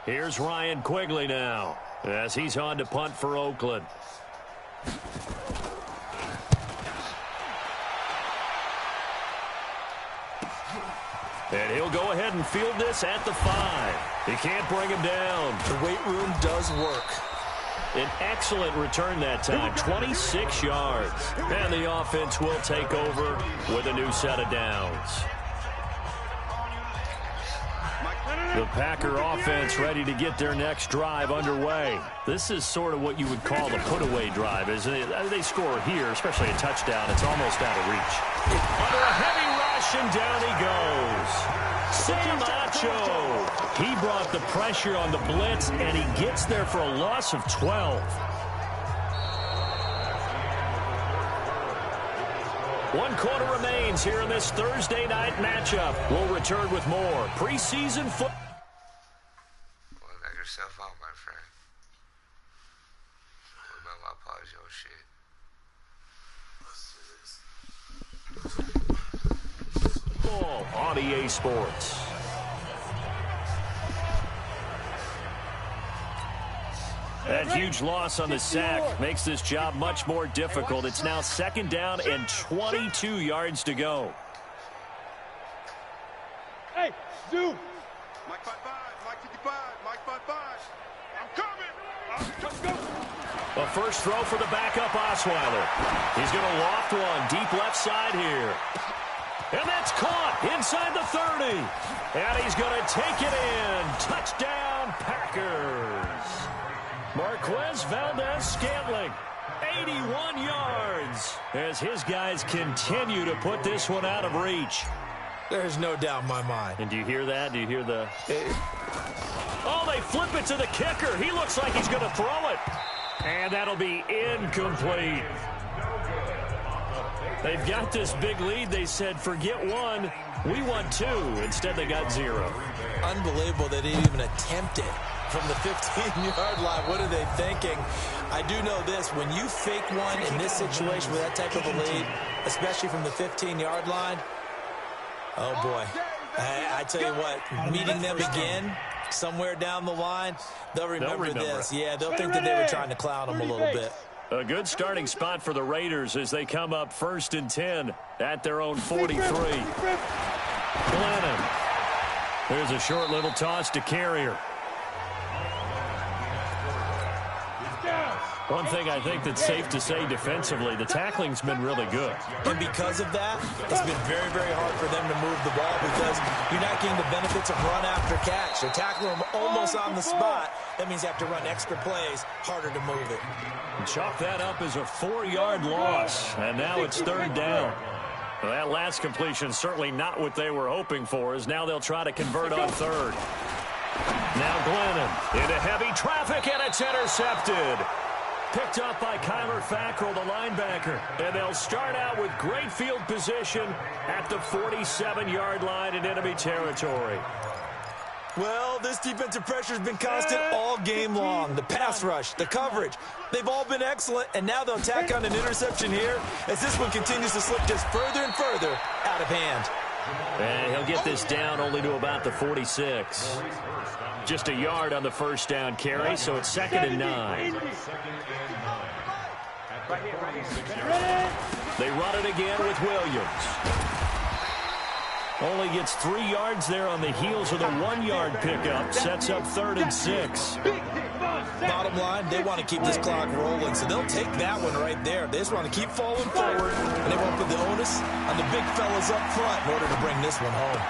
Here's Ryan Quigley now, as he's on to punt for Oakland. And he'll go ahead and field this at the 5. He can't bring him down. The weight room does work. An excellent return that time, 26 yards. And the offense will take over with a new set of downs. The Packer offense ready to get their next drive underway. This is sort of what you would call the put-away drive. As they score here, especially a touchdown, it's almost out of reach. Under a heavy rush, and down he goes. Sam Acho. He brought the pressure on the blitz, and he gets there for a loss of 12. One quarter remains here in this Thursday night matchup. We'll return with more preseason football. Knock yourself out, my friend. What about my pause your shit? On EA Sports. That huge loss on the sack makes this job much more difficult. It's now 2nd down and 22 yards to go. Hey, Zoo. Mike 55, Mike 55, Mike 55. I'm coming. Let's go. A first throw for the backup Osweiler. He's going to loft one deep left side here. And that's caught inside the 30. And he's going to take it in. Touchdown, Packers. Marquez Valdez-Scantling, 81 yards, as his guys continue to put this one out of reach. There's no doubt in my mind. And do you hear that? Do you hear the... Oh, they flip it to the kicker. He looks like he's going to throw it. And that'll be incomplete. They've got this big lead. They said, forget one. We want two. Instead, they got 0. Unbelievable they didn't even attempt it from the 15-yard line. What are they thinking? I do know this. When you fake one in this situation with that type of a lead, especially from the 15-yard line, oh, boy. I tell you what, meeting them again somewhere down the line, they'll remember this. Yeah, they'll think that they were trying to clown them a little bit. A good starting spot for the Raiders as they come up 1st and 10 at their own 43. Glennon. There's a short little toss to Carrier. One thing I think that's safe to say defensively, the tackling's been really good. And because of that, it's been very, very hard for them to move the ball because you're not getting the benefits of run after catch. They're tackling them almost on the spot. That means you have to run extra plays, harder to move it. And chalk that up as a 4-yard loss, and now it's 3rd down. Well, that last completion certainly not what they were hoping for, as now they'll try to convert on 3rd. Now Glennon into heavy traffic, and it's intercepted. Picked up by Kyler Fackrell, the linebacker. And they'll start out with great field position at the 47-yard line in enemy territory. Well, this defensive pressure has been constant all game long. The pass rush, the coverage, they've all been excellent, and now they'll tack on an interception here as this one continues to slip just further and further out of hand. And he'll get this down only to about the 46. Just a yard on the first down carry, so it's 2nd and 9. They run it again with Williams. Only gets 3 yards there on the heels of the 1-yard pickup. Sets up 3rd and 6. Bottom line, they want to keep this clock rolling, so they'll take that one right there. They just want to keep falling forward, and they won't put the onus on the big fellas up front in order to bring this one home.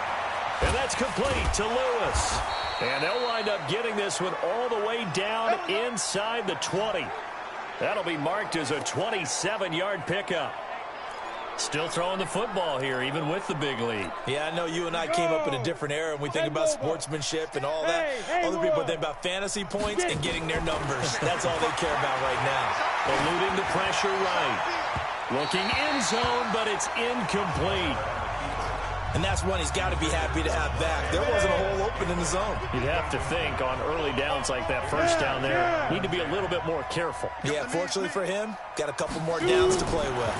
And that's complete to Lewis. And they'll wind up getting this one all the way down inside the 20. That'll be marked as a 27-yard pickup. Still throwing the football here, even with the big lead. Yeah, I know you and I came up in a different era, and we think about sportsmanship and all that. Other people think about fantasy points and getting their numbers. That's all they care about right now. Eluding the pressure right. Looking end zone, but it's incomplete. And that's one he's got to be happy to have back. There wasn't a hole open in the zone. You'd have to think on early downs like that first down there, need to be a little bit more careful. Yeah, fortunately for him, got a couple more downs to play with.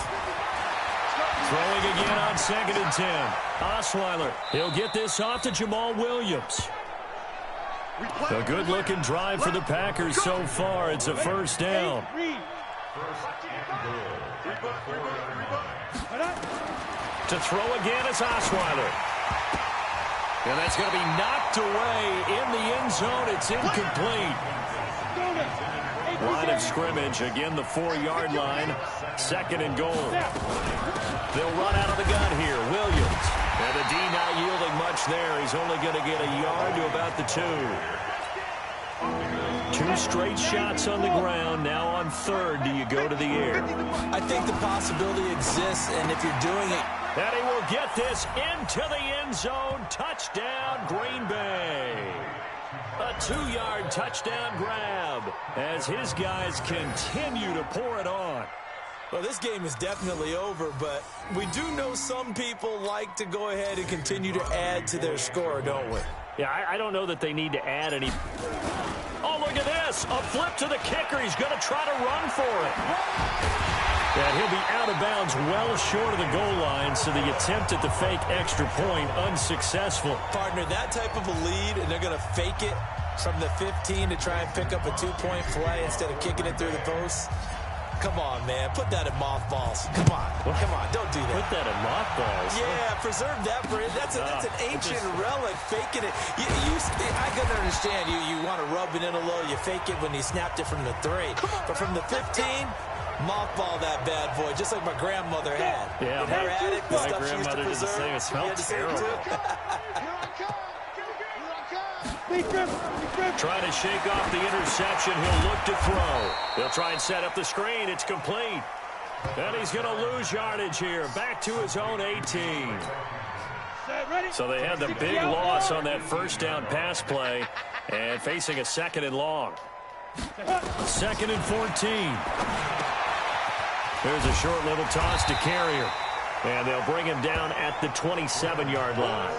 Throwing again on 2nd and 10. Osweiler, he'll get this off to Jamal Williams. A good-looking drive for the Packers so far. It's a first down. To throw again is Osweiler. And that's going to be knocked away in the end zone. It's incomplete. Line of scrimmage, again the 4-yard line. 2nd and goal. They'll run out of the gun here. Williams. And the D not yielding much there. He's only going to get a yard to about the 2. 2 straight shots on the ground. Now on 3rd, do you go to the air? I think the possibility exists, and if you're doing it... And he will get this into the end zone. Touchdown, Green Bay. A 2-yard touchdown grab as his guys continue to pour it on. Well, this game is definitely over, but we do know some people like to go ahead and continue to add to their score, don't we? Yeah, I don't know that they need to add any. Oh, look at this. A flip to the kicker. He's going to try to run for it. And he'll be out of bounds well short of the goal line, so the attempt at the fake extra point unsuccessful. Partner, that type of a lead, and they're going to fake it from the 15 to try and pick up a 2-point play instead of kicking it through the post. Come on, man. Put that in mothballs. Come on. Come on. Don't do that. Put that in mothballs? Yeah, preserve that for it. That's an ancient relic. Faking it. I can understand. You want to rub it in a little. You fake it when he snapped it from the 3. But from the 15, mothball that bad boy, just like my grandmother had. Yeah, in her attic, the stuff she used to preserve. It smells terrible. Trying to shake off the interception. He'll look to throw. He'll try and set up the screen. It's complete. And he's going to lose yardage here. Back to his own 18. So they had the big loss on that first down pass play and facing a 2nd and long. 2nd and 14. There's a short little toss to Carrier. And they'll bring him down at the 27-yard line.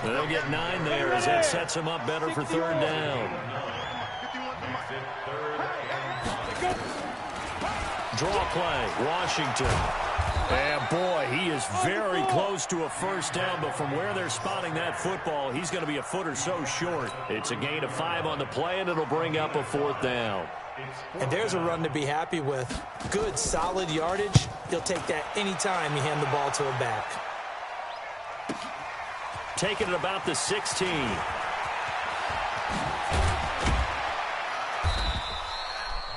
They'll get 9 there as that sets him up better for 3rd down. Draw play, Washington. And boy, he is very close to a first down, but from where they're spotting that football, he's going to be a foot or so short. It's a gain of 5 on the play, and it'll bring up a 4th down. And there's a run to be happy with. Good, solid yardage. He'll take that anytime you hand the ball to a back. Taking it about the 16.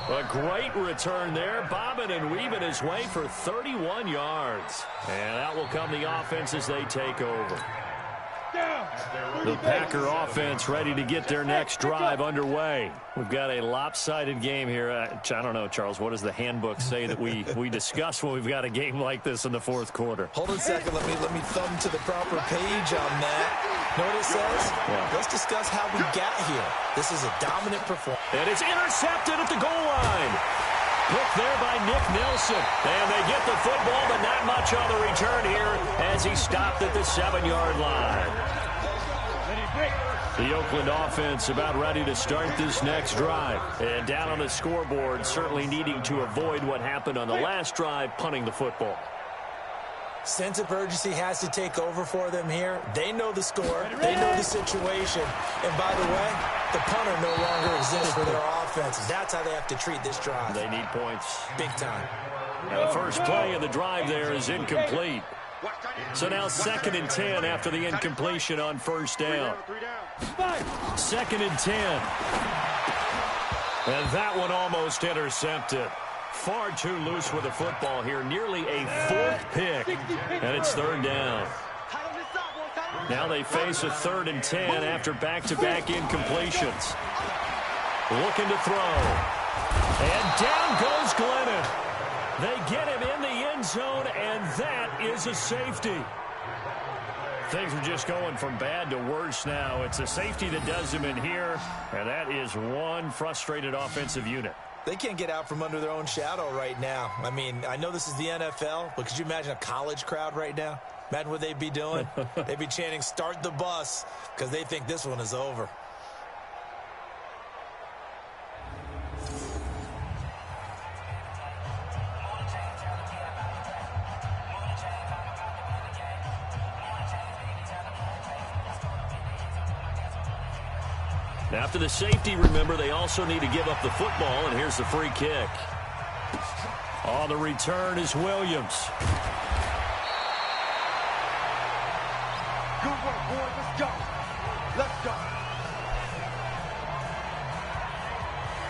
A great return there, bobbing and weaving his way for 31 yards. And out will come the offense as they take over. The Packer offense ready to get their next drive underway. We've got a lopsided game here. I don't know, Charles, what does the handbook say that we discuss when we've got a game like this in the 4th quarter? Hold on a second. Let me thumb to the proper page on that. Know what it says? Yeah. Let's discuss how we got here. This is a dominant performance. And it's intercepted at the goal line. Picked there by Nick Nelson. And they get the football, but not much on the return here as he stopped at the 7-yard line. The Oakland offense about ready to start this next drive. And down on the scoreboard, certainly needing to avoid what happened on the last drive, punting the football. Sense of urgency has to take over for them here. They know the score. They know the situation. And by the way, the punter no longer exists for their offense. That's how they have to treat this drive. They need points. Big time. Now the first play of the drive there is incomplete. So now 2nd and 10 after the incompletion on first down. 2nd and 10. And that one almost intercepted. Far too loose with the football here. Nearly a 4th pick. And it's 3rd down. Now they face a 3rd and 10 after back-to-back incompletions. Looking to throw. And down goes Glennon. They get him in the end zone, and that is a safety. Things are just going from bad to worse now. It's a safety that does him in here, and that is one frustrated offensive unit. They can't get out from under their own shadow right now. I mean, I know this is the NFL, but could you imagine a college crowd right now? Imagine what they'd be doing. They'd be chanting, "Start the bus," because they think this one is over. After the safety, remember, they also need to give up the football, and here's the free kick. On the return is Williams. Good work, boys. Let's go. Let's go.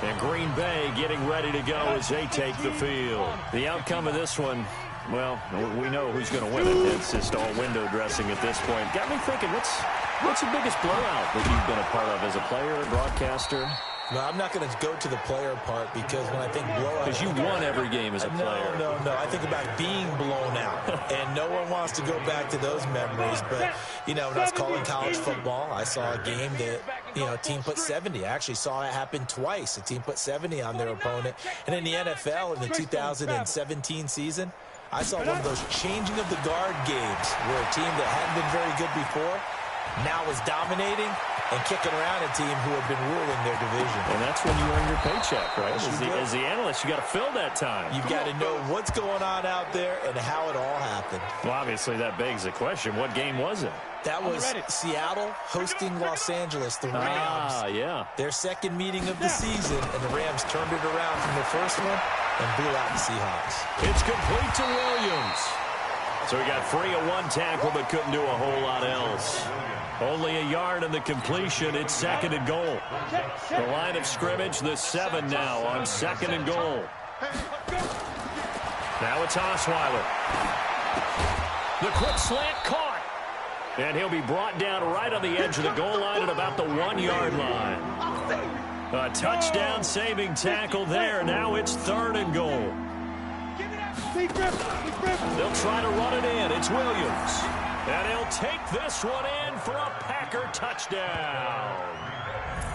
And Green Bay getting ready to go as they take the field. The outcome of this one, well, we know who's going to win it. It's just all window dressing at this point. Got me thinking, what's the biggest blowout that you've been a part of as a player, broadcaster? No, I'm not going to go to the player part because when I think blowout... Because you won every game as a player. No. I think about being blown out. And no one wants to go back to those memories. But, you know, when I was calling college football, I saw a game that, you know, a team put 70. I actually saw it happen twice. A team put 70 on their opponent. And in the NFL, in the 2017 season, I saw one of those changing of the guard games where a team that hadn't been very good before now is dominating and kicking around a team who had been ruling their division. And that's when you earn your paycheck, right? As the analyst, you got to fill that time. You've got to know what's going on out there and how it all happened. Well, obviously, that begs the question, what game was it? That was Seattle hosting Los Angeles, the Rams. Yeah. Their second meeting of the season, and the Rams turned it around from the first one and blew out the Seahawks. It's complete to Williams. So he got free of one tackle but couldn't do a whole lot else. Only a yard in the completion. It's 2nd and goal. The line of scrimmage, the 7 now on 2nd and goal. Now it's Osweiler. The quick slant caught. And he'll be brought down right on the edge of the goal line at about the 1-yard line. A touchdown saving tackle there. Now it's 3rd and goal. They'll try to run it in. It's Williams. And he'll take this one in for a Packer touchdown.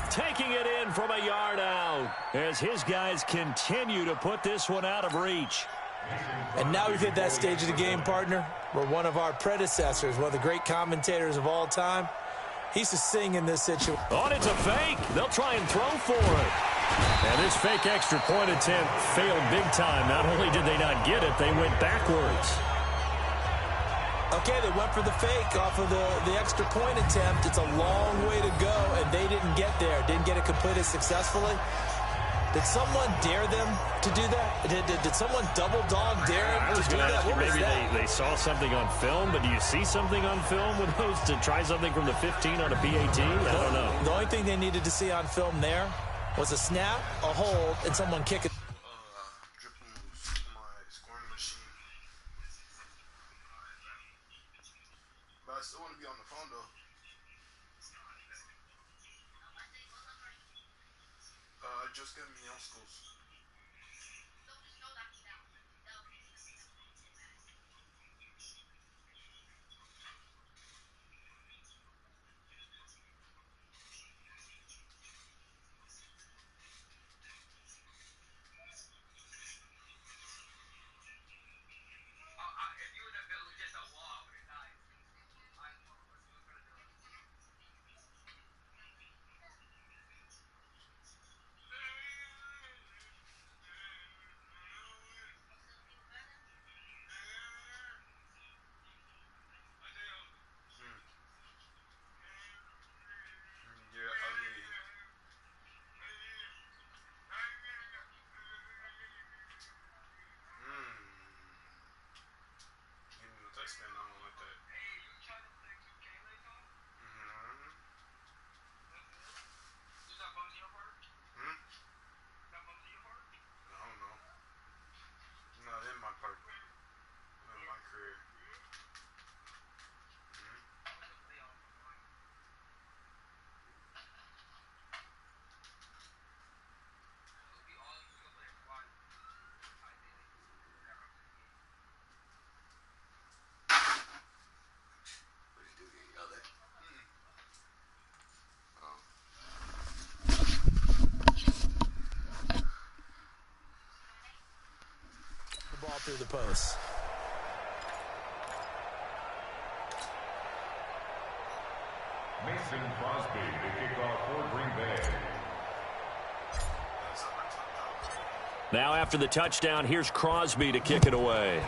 Taking it in from a yard out as his guys continue to put this one out of reach. And now we've hit that stage of the game, partner, where one of our predecessors, one of the great commentators of all time, he used to sing in this situation. Oh, and it's a fake. They'll try and throw for it. And this fake extra point attempt failed big time. Not only did they not get it, they went backwards. Okay, they went for the fake off of the extra point attempt. It's a long way to go, and they didn't get there. Didn't get it completed successfully. Did someone dare them to do that? Did someone double dog dare them to do that? What was that? Maybe they saw something on film, but do you see something on film with those to try something from the 15 on a PAT? I don't know. The only thing they needed to see on film there was a snap, a hold, and someone kick it. But I still want to be on the phone, though. Just get me on schools. Through the post. Mason Crosby, the kickoff for Green Bay. Now after the touchdown, here's Crosby to kick it away.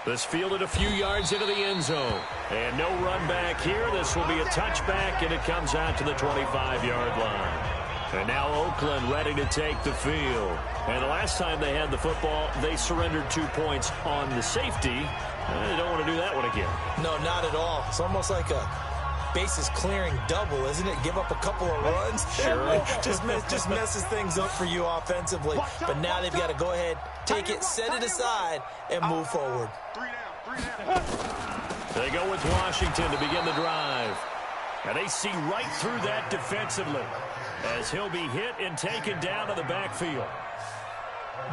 This fielded a few yards into the end zone. And no run back here. This will be a touchback, and it comes out to the 25-yard line. And now Oakland ready to take the field. And the last time they had the football, they surrendered 2 points on the safety. They don't want to do that one again. No, not at all. It's almost like a bases clearing double, isn't it? Give up a couple of runs. Sure. just messes things up for you offensively. But now they've got to go ahead, take it, set it aside, and move forward. 3 down. They go with Washington to begin the drive. And they see right through that defensively as he'll be hit and taken down to the backfield.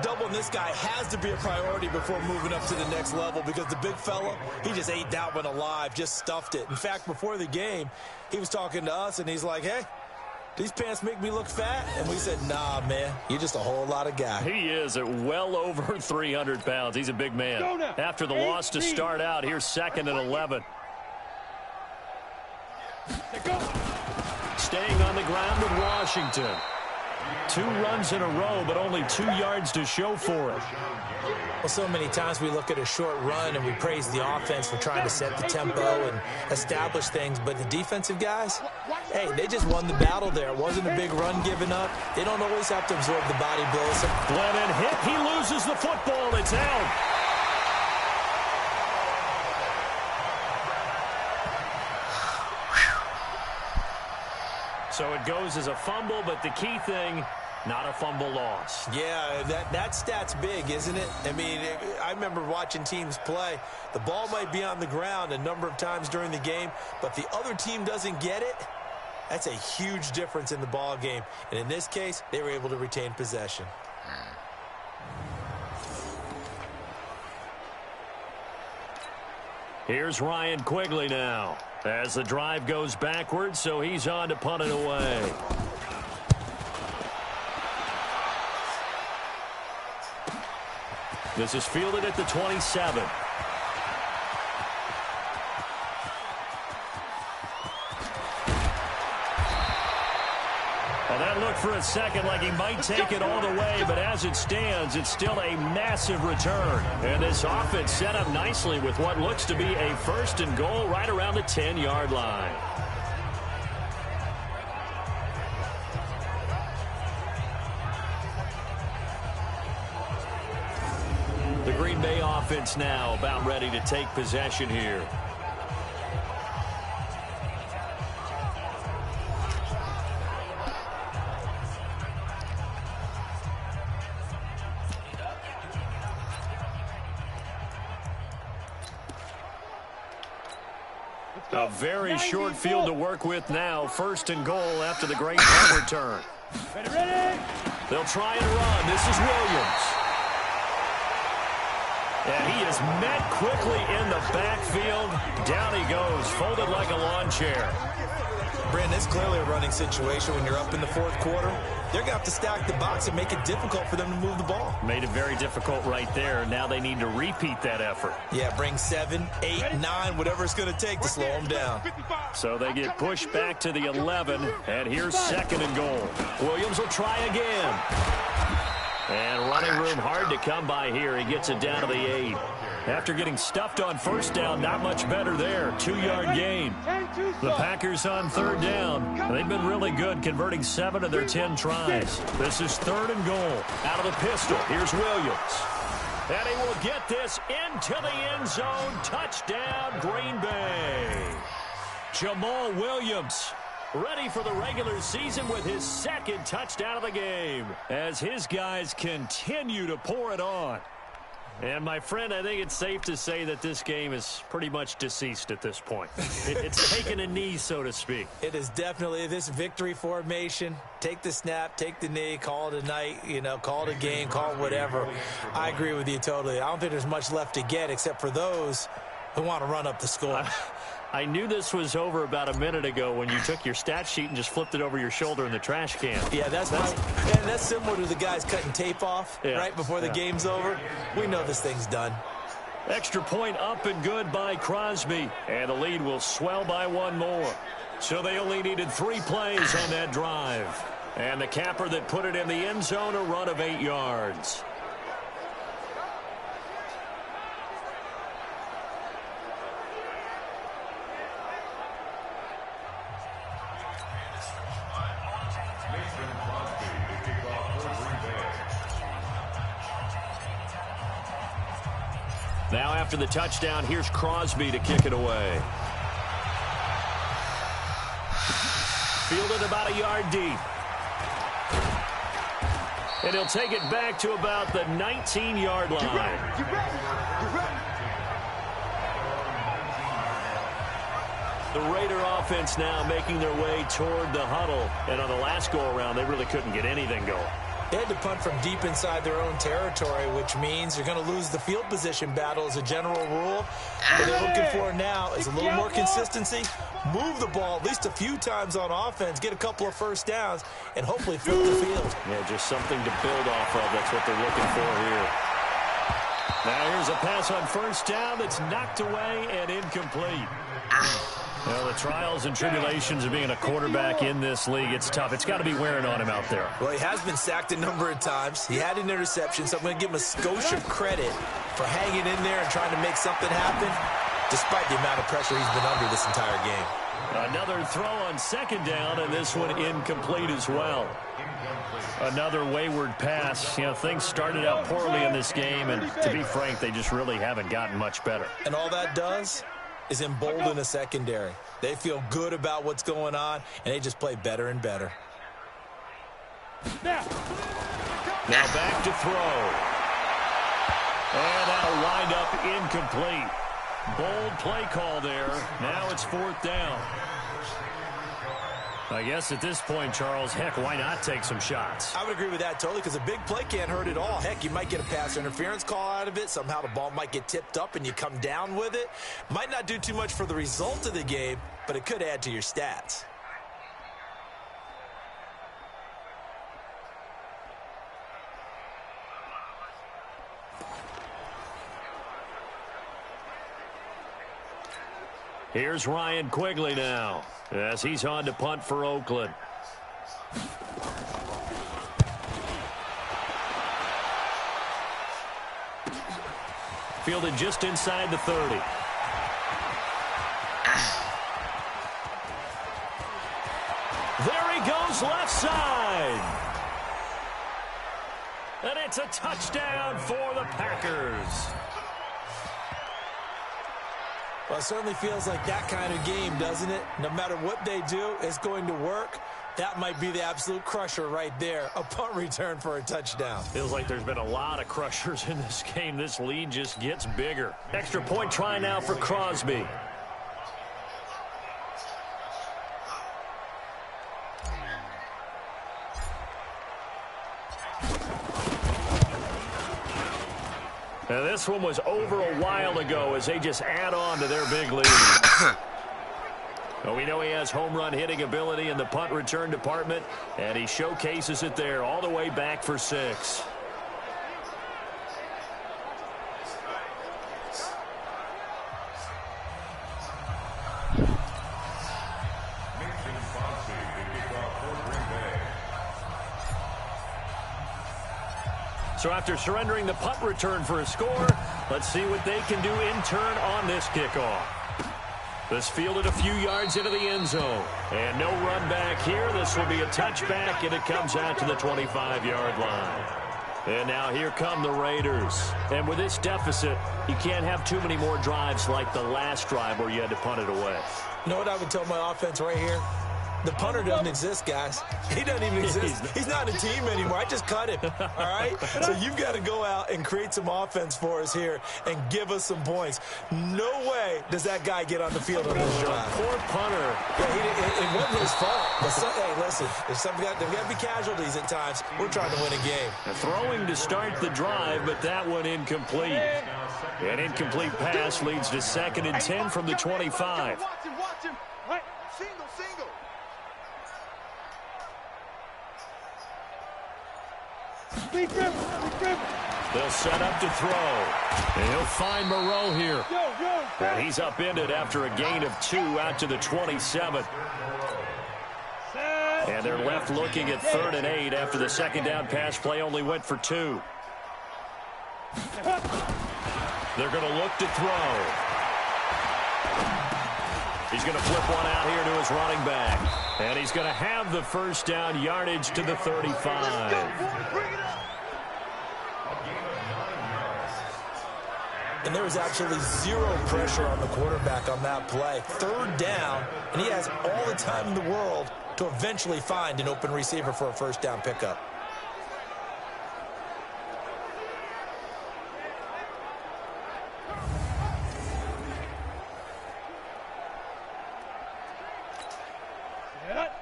Doubling this guy has to be a priority before moving up to the next level because the big fella, he just ate that one alive, just stuffed it. In fact, before the game, he was talking to us, and he's like, hey, these pants make me look fat? And we said, nah, man, you're just a whole lot of guy. He is at well over 300 pounds. He's a big man. After the loss to start out, here's 2nd and 11. Staying on the ground with Washington. 2 runs in a row, but only 2 yards to show for it. Well, so many times we look at a short run and we praise the offense for trying to set the tempo and establish things, but the defensive guys, hey, they just won the battle there. It wasn't a big run given up. They don't always have to absorb the body blows. Glennon hit. He loses the football. It's out. So it goes as a fumble, but the key thing, not a fumble loss. Yeah, that stat's big, isn't it? I mean, I remember watching teams play. The ball might be on the ground a number of times during the game, but the other team doesn't get it. That's a huge difference in the ball game. And in this case, they were able to retain possession. Here's Ryan Quigley now. As the drive goes backwards, so he's on to punt it away. This is fielded at the 27. And that looked for a second like he might take it all the way, but as it stands, it's still a massive return. And this offense set up nicely with what looks to be a 1st and goal right around the 10-yard line. The Green Bay offense now about ready to take possession here. A very short field to work with now. 1st and goal after the great punt return. They'll try and run. This is Williams. And he is met quickly in the backfield. Down he goes, folded like a lawn chair. Brandon, it's clearly a running situation when you're up in the 4th quarter. They're going to have to stack the box and make it difficult for them to move the ball. Made it very difficult right there. Now they need to repeat that effort. Yeah, bring 7, 8, 9, whatever it's going to take to slow them down. So they get pushed back to the 11, and here's 2nd and goal. Williams will try again. And running room hard to come by here. He gets it down to the 8. After getting stuffed on 1st down, not much better there. 2-yard gain. The Packers on 3rd down. They've been really good, converting 7 of their 10 tries. This is 3rd and goal. Out of the pistol, here's Williams. And he will get this into the end zone. Touchdown, Green Bay. Jamal Williams, ready for the regular season with his 2nd touchdown of the game, as his guys continue to pour it on. And, my friend, I think it's safe to say that this game is pretty much deceased at this point. It's taken a knee, so to speak. It is definitely this victory formation. Take the snap, take the knee, call it a night, call it a game, call it whatever. I agree with you totally. I don't think there's much left to get except for those who want to run up the score. I knew this was over about a minute ago when you took your stat sheet and just flipped it over your shoulder in the trash can. Yeah, that's similar to the guys cutting tape off right before the game's over. We know this thing's done. Extra point up and good by Crosby, and the lead will swell by 1 more. So they only needed 3 plays on that drive. And the capper that put it in the end zone, a run of 8 yards. Now after the touchdown, here's Crosby to kick it away. Fielded about a yard deep. And he'll take it back to about the 19-yard line. The Raider offense now making their way toward the huddle. And on the last go-around, they really couldn't get anything going. They had to punt from deep inside their own territory, which means you're going to lose the field position battle as a general rule. What they're looking for now is a little more consistency, move the ball at least a few times on offense, get a couple of 1st downs, and hopefully flip the field. Yeah, just something to build off of. That's what they're looking for here. Now here's a pass on 1st down that's knocked away and incomplete. Well, the trials and tribulations of being a quarterback in this league, it's tough. It's got to be wearing on him out there. Well, he has been sacked a number of times. He had an interception, so I'm going to give him a skosh of credit for hanging in there and trying to make something happen, despite the amount of pressure he's been under this entire game. Another throw on 2nd down, and this one incomplete as well. Another wayward pass. Things started out poorly in this game, and to be frank, they just really haven't gotten much better. And all that does is embolden the secondary. They feel good about what's going on, and they just play better and better. Now back to throw. And that'll wind up incomplete. Bold play call there. Now it's 4th down. I guess at this point, Charles, heck, why not take some shots? I would agree with that totally, because a big play can't hurt at all. Heck, you might get a pass interference call out of it. Somehow the ball might get tipped up and you come down with it. Might not do too much for the result of the game, but it could add to your stats. Here's Ryan Quigley now, as he's on to punt for Oakland. Fielded just inside the 30. There he goes, left side. And it's a touchdown for the Packers. Well, it certainly feels like that kind of game, doesn't it? No matter what they do, it's going to work. That might be the absolute crusher right there. A punt return for a touchdown. Feels like there's been a lot of crushers in this game. This lead just gets bigger. Extra point try now for Crosby. Now, this one was over a while ago as they just add on to their big lead. Well, we know he has home run hitting ability in the punt return department, and he showcases it there all the way back for 6. So after surrendering the punt return for a score, let's see what they can do in turn on this kickoff. This fielded a few yards into the end zone. And no run back here. This will be a touchback, and it comes out to the 25-yard line. And now here come the Raiders. And with this deficit, you can't have too many more drives like the last drive where you had to punt it away. You know what I would tell my offense right here? The punter doesn't exist, guys. He doesn't even exist. He's not a team anymore. I just cut him, all right? So you've got to go out and create some offense for us here and give us some points. No way does that guy get on the field on this drive. Poor punter. Yeah, it wasn't his fault. But hey, listen, there's got to be casualties at times. We're trying to win a game. Throwing to start the drive, but that one incomplete. An incomplete pass leads to 2nd and 10 from the 25. Watch him. Right. Single. They'll set up to throw. And he'll find Moreau here. And he's upended after a gain of 2 out to the 27. And they're left looking at 3rd and 8 after the second down pass play only went for 2. They're going to look to throw. He's going to flip one out here to his running back. And he's going to have the first down, yardage to the 35. And there was absolutely zero pressure on the quarterback on that play. 3rd down, and he has all the time in the world to eventually find an open receiver for a first down pickup.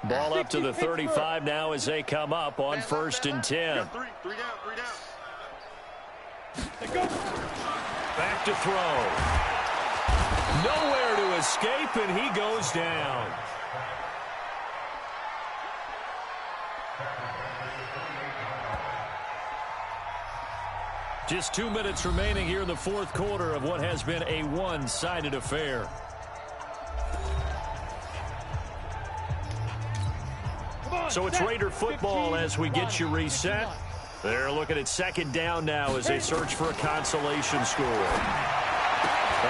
Ball up to the 35 now as they come up on 1st and 10. Three down. Back to throw. Nowhere to escape, and he goes down. Just 2 minutes remaining here in the 4th quarter of what has been a one-sided affair. So it's Raider football as we get you reset. They're looking at 2nd down now as they search for a consolation score.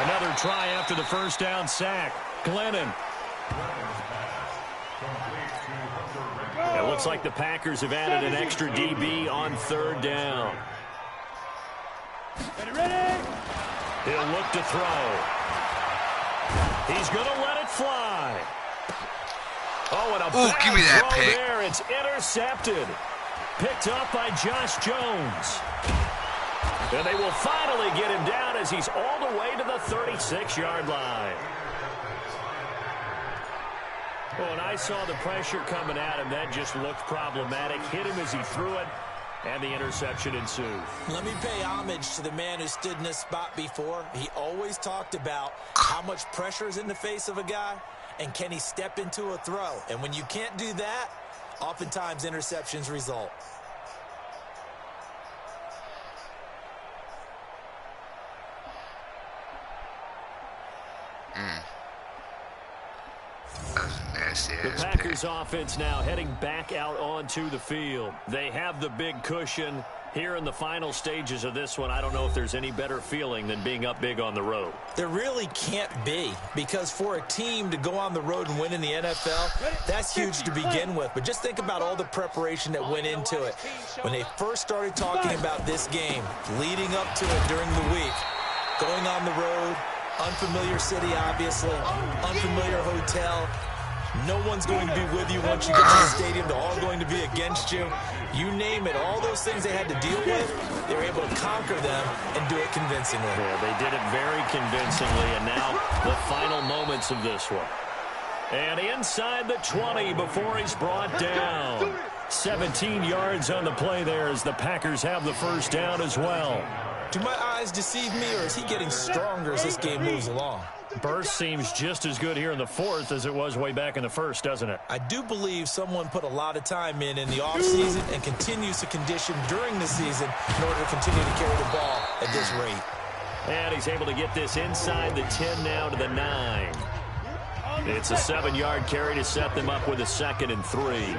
Another try after the first down sack. Glennon. It looks like the Packers have added an extra DB on 3rd down. He'll look to throw. He's going to let it fly. Oh, and a bad give me that throw pick. there. It's intercepted. Picked up by Josh Jones. And they will finally get him down as he's all the way to the 36-yard line. Well, when I saw the pressure coming at him, that just looked problematic. Hit him as he threw it, and the interception ensued. Let me pay homage to the man who stood in this spot before. He always talked about how much pressure is in the face of a guy, and can he step into a throw. And when you can't do that, oftentimes interceptions result. The Packers offense now heading back out onto the field. They have the big cushion here in the final stages of this one. I don't know if there's any better feeling than being up big on the road. There really can't be, because for a team to go on the road and win in the NFL, that's huge to begin with. But just think about all the preparation that went into it. When they first started talking about this game, leading up to it during the week, going on the road, unfamiliar city, obviously, unfamiliar hotel. No one's going to be with you once you get to the stadium. They're all going to be against you. You name it, all those things they had to deal with, they were able to conquer them and do it convincingly. Yeah, they did it very convincingly, and now the final moments of this one. And inside the 20 before he's brought down. 17 yards on the play there as the Packers have the first down as well. Do my eyes deceive me, or is he getting stronger as this game moves along? Burst seems just as good here in the fourth as it was way back in the first, doesn't it? I do believe someone put a lot of time in the offseason and continues to condition during the season in order to continue to carry the ball at this rate. And he's able to get this inside the 10 now to the 9. It's a 7-yard carry to set them up with a 2nd and 3.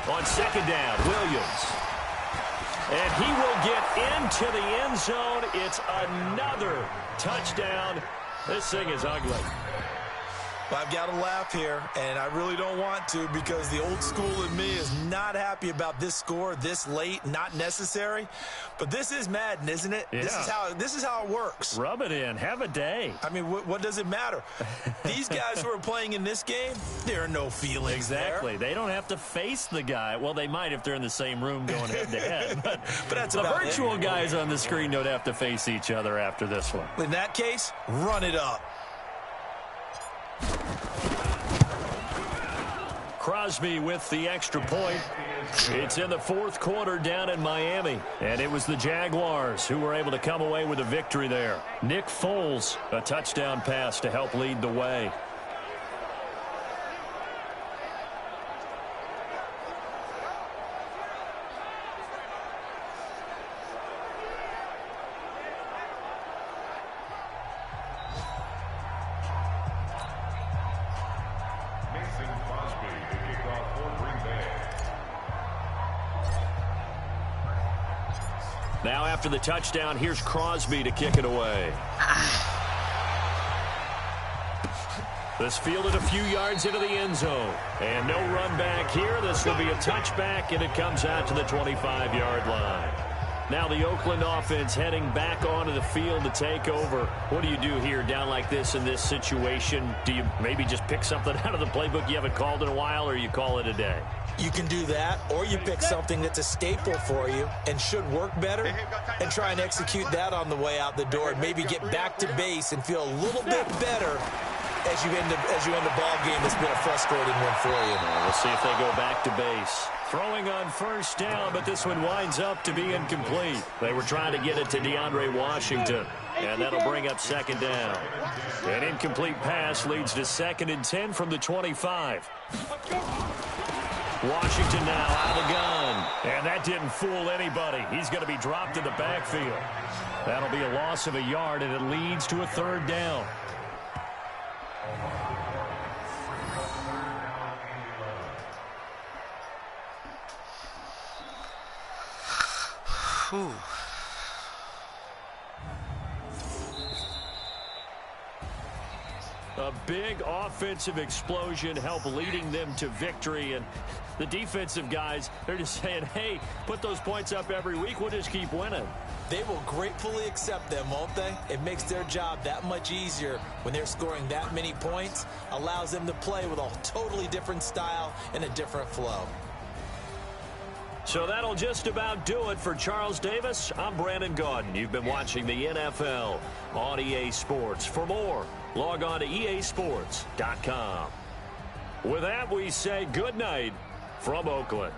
On 2nd down, Williams. And he will get into the end zone. It's another touchdown. This thing is ugly. Well, I've got to laugh here, and I really don't want to, because the old school in me is not happy about this score this late, not necessary. But this is Madden, isn't it? Yeah. This is how it works. Rub it in. Have a day. I mean, what does it matter? These guys who are playing in this game, there are no feelings Exactly. there. They don't have to face the guy. Well, they might if they're in the same room going head-to-head. But that's the about virtual it. guys on the screen don't have to face each other after this one. In that case, run it up. Crosby with the extra point. It's in the fourth quarter down in Miami. And it was the Jaguars who were able to come away with a victory there. Nick Foles, a touchdown pass to help lead the way. Now after the touchdown, here's Crosby to kick it away. This fielded a few yards into the end zone. And no run back here. This will be a touchback, and it comes out to the 25-yard line. Now the Oakland offense heading back onto the field to take over. What do you do here down like this in this situation? Do you maybe just pick something out of the playbook you haven't called in a while, or you call it a day? You can do that, or you pick something that's a staple for you and should work better and try and execute that on the way out the door and maybe get back to base and feel a little bit better as you end the ball game that's been a frustrating one for you. We'll see if they go back to base. Throwing on first down, but this one winds up to be incomplete. They were trying to get it to DeAndre Washington, and that'll bring up 2nd down. An incomplete pass leads to 2nd and 10 from the 25. Washington now out of the gun. And that didn't fool anybody. He's going to be dropped in the backfield. That'll be a loss of a yard, and it leads to a 3rd down. Whew. A big offensive explosion helped leading them to victory. And the defensive guys, they're just saying, hey, put those points up every week. We'll just keep winning. They will gratefully accept them, won't they? It makes their job that much easier when they're scoring that many points. Allows them to play with a totally different style and a different flow. So that'll just about do it for Charles Davis. I'm Brandon Gaudin. You've been watching the NFL on EA Sports. For more, log on to easports.com. With that, we say good night from Oakland.